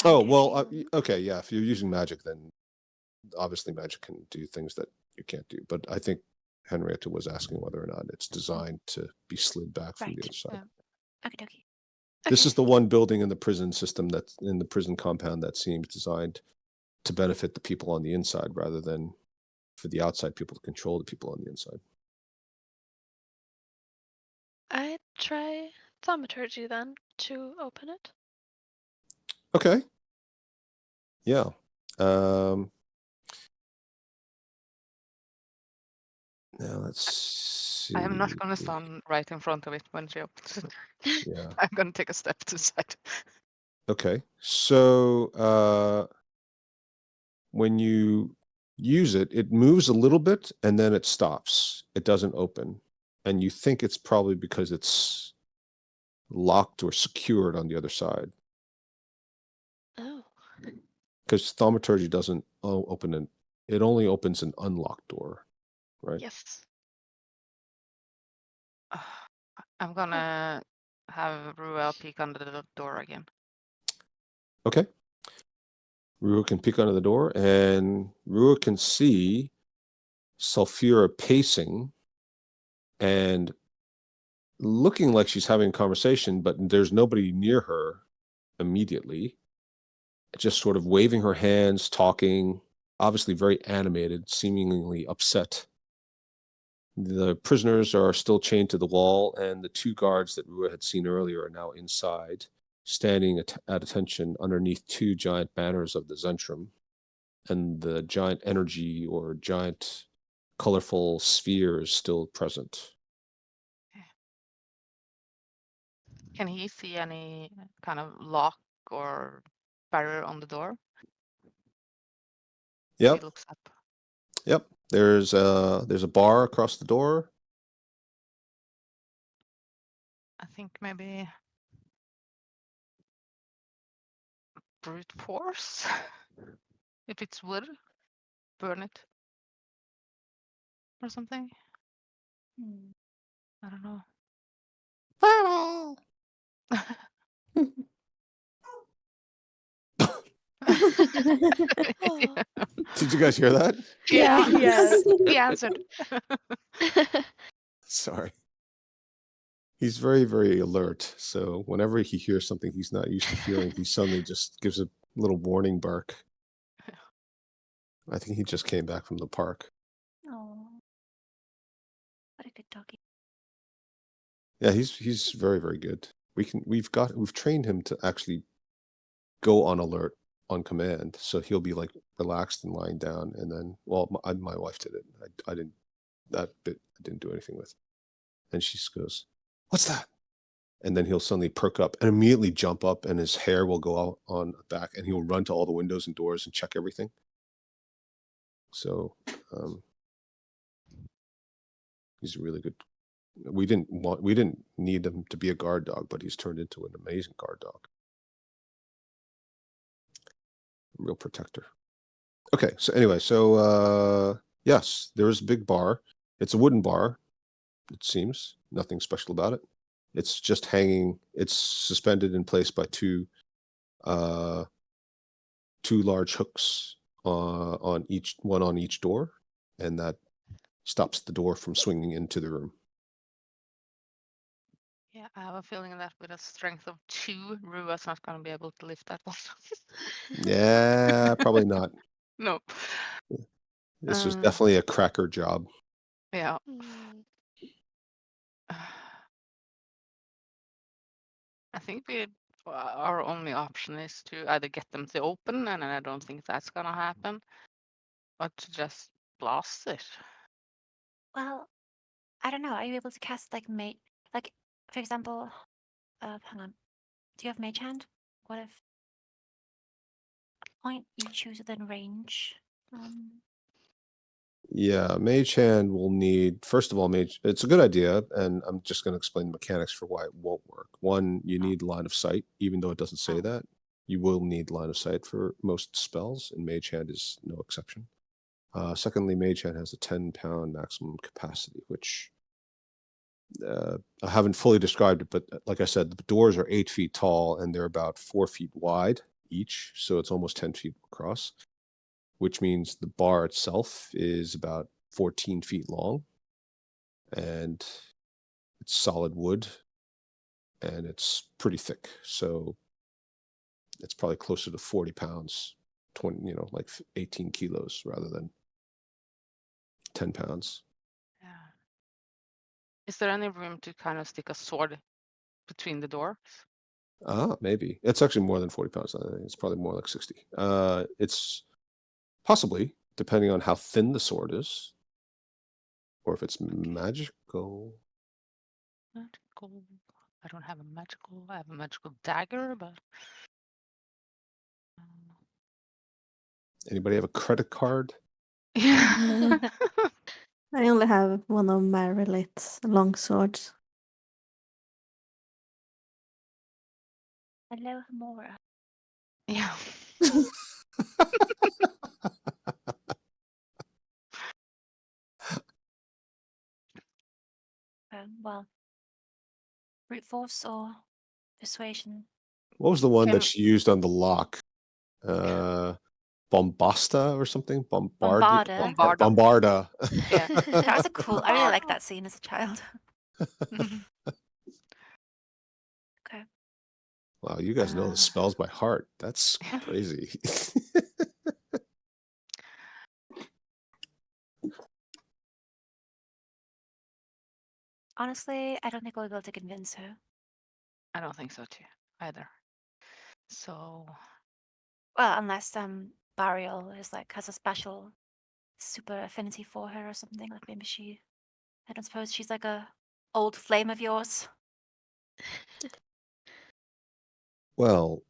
Oh, well, okay, yeah. If you're using magic, then obviously magic can do things that you can't do. But I think Henrietta was asking whether or not it's designed to be slid back from the Right. other side. Yeah. Okie dokie. This is the one building in the prison system that's in the prison compound that seems designed to benefit the people on the inside rather than for the outside people to control the people on the inside. I try thaumaturgy then to open it. Okay. Yeah. Now let's see. I am not going to stand right in front of it when she opens it. Yeah. I'm going to take a step to the side. Okay. So when you use it, it moves a little bit and then it stops. It doesn't open. And you think it's probably because it's locked or secured on the other side. Oh. Because thaumaturgy doesn't open it only opens an unlocked door, right? Yes. I'm going to have Ruel peek under the door again. Okay. Rua can peek under the door, and Rua can see Sulfura pacing and looking like she's having a conversation, but there's nobody near her immediately. Just sort of waving her hands, talking, obviously very animated, seemingly upset. The prisoners are still chained to the wall, and the two guards that Rua had seen earlier are now inside, standing at attention underneath two giant banners of the Zentrum and the giant energy or giant colorful sphere is still present. Can he see any kind of lock or barrier on the door? Yep. He looks up. Yep. There's a bar across the door. I think maybe brute force. If it's wood, burn it or something. I don't know. Oh. Did you guys hear that? Yeah. Yes. He answered. Sorry. He's very, very alert. So whenever he hears something he's not used to hearing, he suddenly just gives a little warning bark. I think he just came back from the park. Oh. What a good doggy. Yeah, he's very, very good. We've trained him to actually go on alert on command. So he'll be like relaxed and lying down, and then my wife did it. I didn't that bit I didn't do anything with. And she goes, "What's that?" And then he'll suddenly perk up and immediately jump up, and his hair will go out on back, and he'll run to all the windows and doors and check everything. So he's a really good. We didn't need him to be a guard dog, but he's turned into an amazing guard dog. Real protector. Okay, so anyway, yes, there is a big bar. It's a wooden bar, it seems. Nothing special about it. It's just hanging. It's suspended in place by two large hooks on each door, and that stops the door from swinging into the room. Yeah, I have a feeling that with a strength of 2, Rua's not going to be able to lift that one. Yeah, probably not. No. This was definitely a cracker job. Yeah. I think we our only option is to either get them to open, and I don't think that's gonna happen, or to just blast it. Well, I don't know. Are you able to cast like like for example, hang on. Do you have mage hand? What if a point you choose within range? Yeah, Mage Hand will need, first of all, it's a good idea, and I'm just going to explain the mechanics for why it won't work. One, you need line of sight, even though it doesn't say that. You will need line of sight for most spells, and Mage Hand is no exception. Secondly, Mage Hand has a 10-pound maximum capacity, which I haven't fully described it, but like I said, the doors are 8 feet tall and they're about 4 feet wide each, so it's almost 10 feet across, which means the bar itself is about 14 feet long, and it's solid wood, and it's pretty thick, so it's probably closer to 40 pounds, 20, like 18 kilos rather than 10 pounds. Yeah. Is there any room to kind of stick a sword between the doors? Maybe. It's actually more than 40 pounds. I think it's probably more like 60. It's possibly, depending on how thin the sword is, or if it's magical. Magical. I don't have a magical. I have a magical dagger, but. Anybody have a credit card? Yeah. I only have one of Marilith's long swords. Hello, Hamora. Yeah. Well, brute force or persuasion? What was the one that Can- she used on the lock? Bombasta or something? Bombarda. Bombarda. Yeah. That was a cool. I really liked that scene as a child. Okay. Wow, you guys know the spells by heart. That's crazy. Honestly, I don't think we'll be able to convince her. I don't think so too, either. So. Well, unless Barial is like has a special super affinity for her or something. Like maybe I don't suppose she's like a old flame of yours. Well,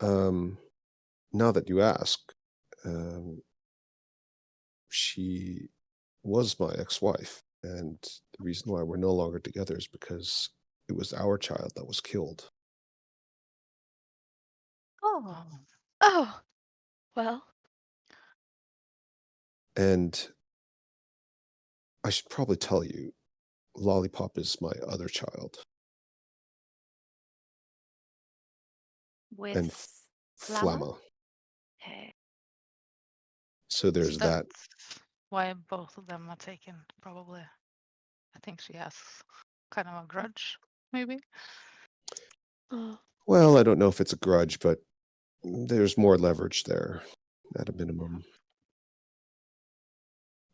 now that you ask, she was my ex-wife, and the reason why we're no longer together is because it was our child that was killed. Oh. Oh, well. And I should probably tell you, Lollipop is my other child. With And Flamma. Okay. So there's that. Why both of them are taken, probably. I think she has kind of a grudge, maybe. Well, I don't know if it's a grudge, but there's more leverage there at a minimum.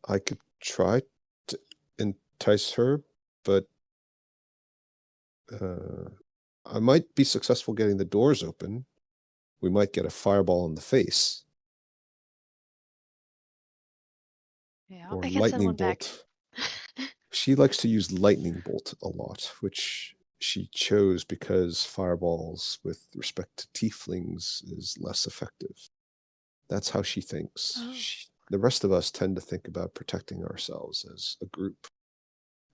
I could try to entice her, but I might be successful getting the doors open. We might get a fireball in the face. Yeah. Or I can send lightning one back. bolt. She likes to use lightning bolt a lot, which she chose because fireballs with respect to tieflings is less effective. That's how she thinks. Oh. The rest of us tend to think about protecting ourselves as a group.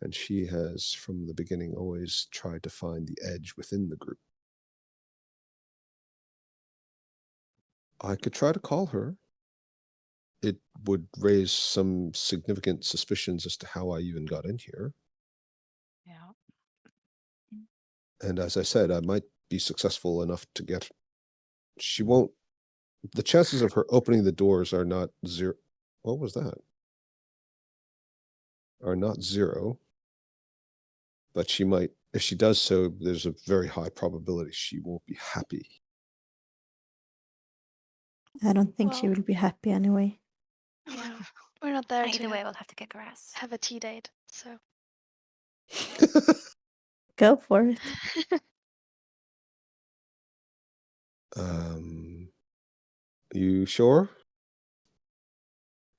And she has, from the beginning, always tried to find the edge within the group. I could try to call her. It would raise some significant suspicions as to how I even got in here. Yeah. And as I said, I might be successful enough to get. She won't. The chances of her opening the doors are not zero. What was that? Are not zero. But she might, if she does so, there's a very high probability she won't be happy. I don't think she Well. will be happy anyway. Yeah, we're not there Either to way, we'll have to kick her ass. have a tea date, so. Go for it. You sure?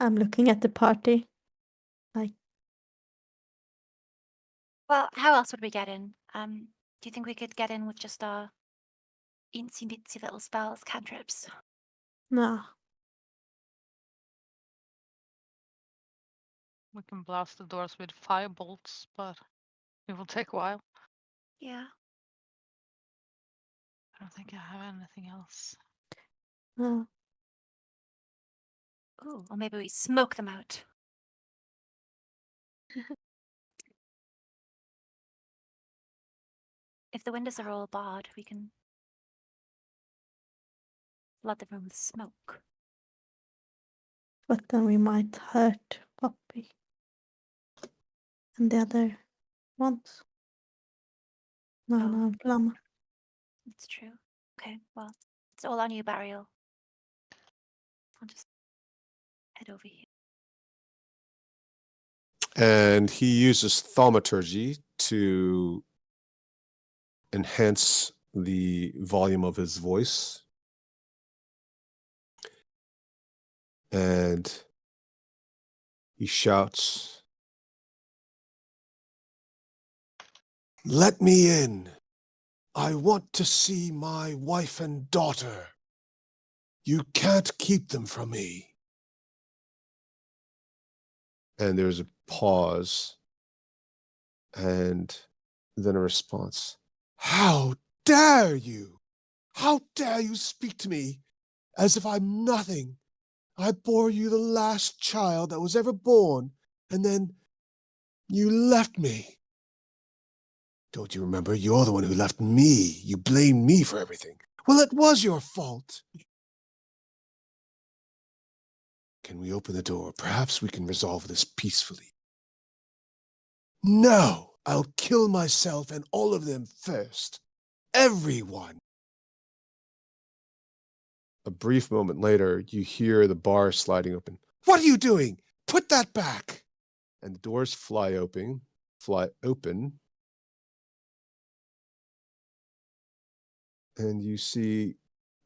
I'm looking at the party. Well, how else would we get in? Do you think we could get in with just our eensy beensy little spells, cantrips? No. We can blast the doors with fire bolts, but it will take a while. Yeah. I don't think I have anything else. No. Ooh, or maybe we smoke them out. If the windows are all barred, we can flood the room with smoke. But then we might hurt Poppy. And the other ones. No, Oh. no, Plum. That's true. Okay, well, it's all on you, Burial. I'll just head over here. And he uses thaumaturgy to enhance the volume of his voice. And he shouts, "Let me in. I want to see my wife and daughter. You can't keep them from me." And there's a pause. And then a response. "How dare you? How dare you speak to me as if I'm nothing? I bore you the last child that was ever born, and then you left me. Don't you remember? You're the one who left me. You blame me for everything. Well, it was your fault. Can we open the door? Perhaps we can resolve this peacefully." "No, I'll kill myself and all of them first. Everyone." A brief moment later, you hear the bar sliding open. "What are you doing? Put that back!" And the doors fly open. And you see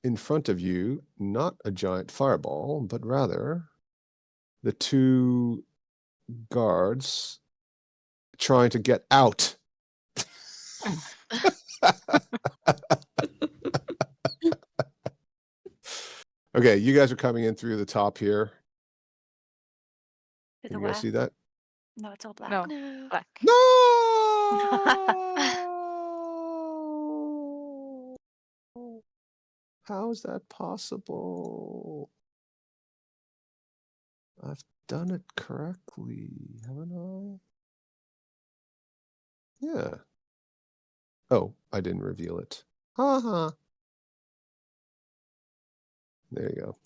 in front of you, not a giant fireball, but rather the two guards trying to get out. Okay, you guys are coming in through the top here. Through Can the you guys where? see that? No, it's all black. No, No. black. No! How is that possible? I've done it correctly, haven't I? Yeah. Oh, I didn't reveal it. Haha. There you go.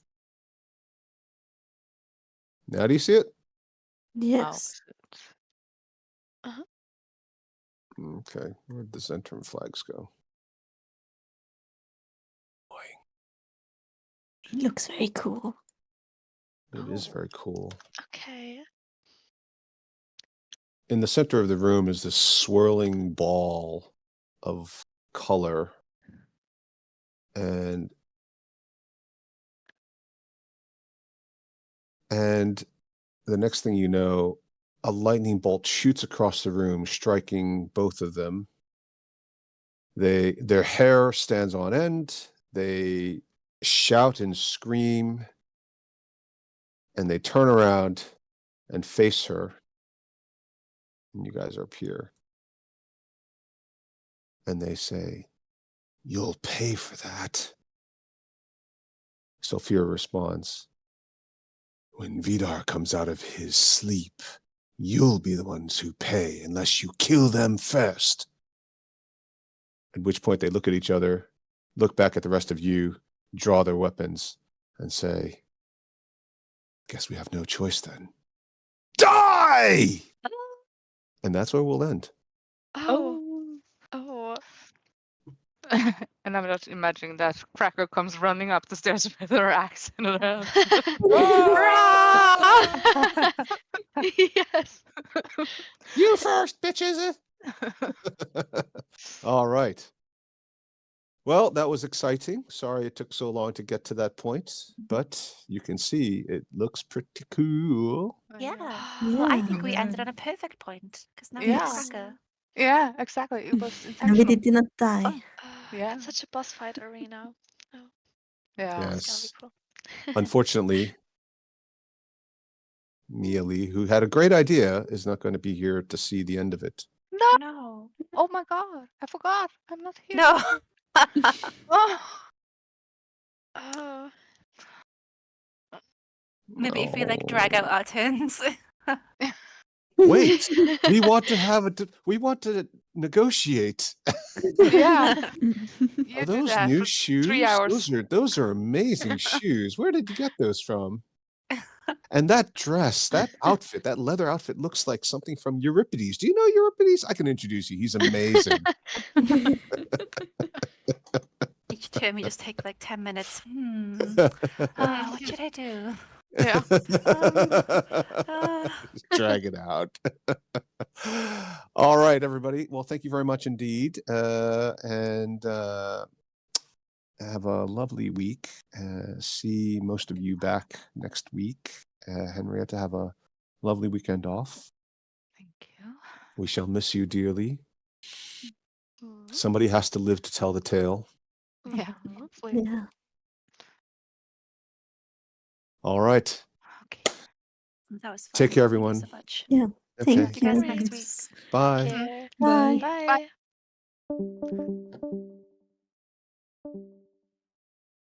Now do you see it? Yes. Okay, where'd the Zentrum flags go? It looks very cool. It is Oh. very cool. Okay. In the center of the room is this swirling ball of color. And the next thing you know, a lightning bolt shoots across the room, striking both of them. Their hair stands on end. They shout and scream, and they turn around and face her. And you guys are up here. And they say, "You'll pay for that." Sophia responds, "When Vidar comes out of his sleep, you'll be the ones who pay unless you kill them first." At which point they look at each other, look back at the rest of you, draw their weapons, and say, "Guess we have no choice then. Die!" And that's where we'll end. Oh. Oh. And I'm just imagining that Cracker comes running up the stairs with her axe in her hand. Yes. You first, bitches! All right. Well, that was exciting. Sorry it took so long to get to that point, but you can see it looks pretty cool. Yeah. Yeah. Well, I think we Yeah. ended on a perfect point because now we have Yeah. a cracker. Yeah, exactly. It was And we intentional. did not die. Fun. Yeah. It's such a boss fight arena. Oh, Yeah. that's gonna be Yes. cool. Unfortunately, Mia Lee, who had a great idea, is not going to be here to see the end of it. No. No. Oh my God. I forgot. I'm not here. No. Oh. Oh, Maybe if we like drag out No. our turns. Wait, we want to have we want to negotiate. Yeah. You Are do those that new for 3 shoes? hours. Those are amazing shoes. Where did you get those from? And that dress, that outfit, that leather outfit looks like something from Euripides. Do you know Euripides? I can introduce you. He's amazing. Each turn we just take like 10 minutes. What should I do? Yeah. Just drag it out. All right, everybody. Well, thank you very much indeed. And have a lovely week. See most of you back next week. Henrietta, have a lovely weekend off. Thank you. We shall miss you dearly. mm, Somebody has to live to tell the tale. Yeah. mhm. Hopefully. Yeah. All right. Okay. That was fun. Take care, Thank you everyone. so much. Yeah. Okay. Thank See you guys you. next Thanks. week. Bye. Take care. Bye. Bye. Bye.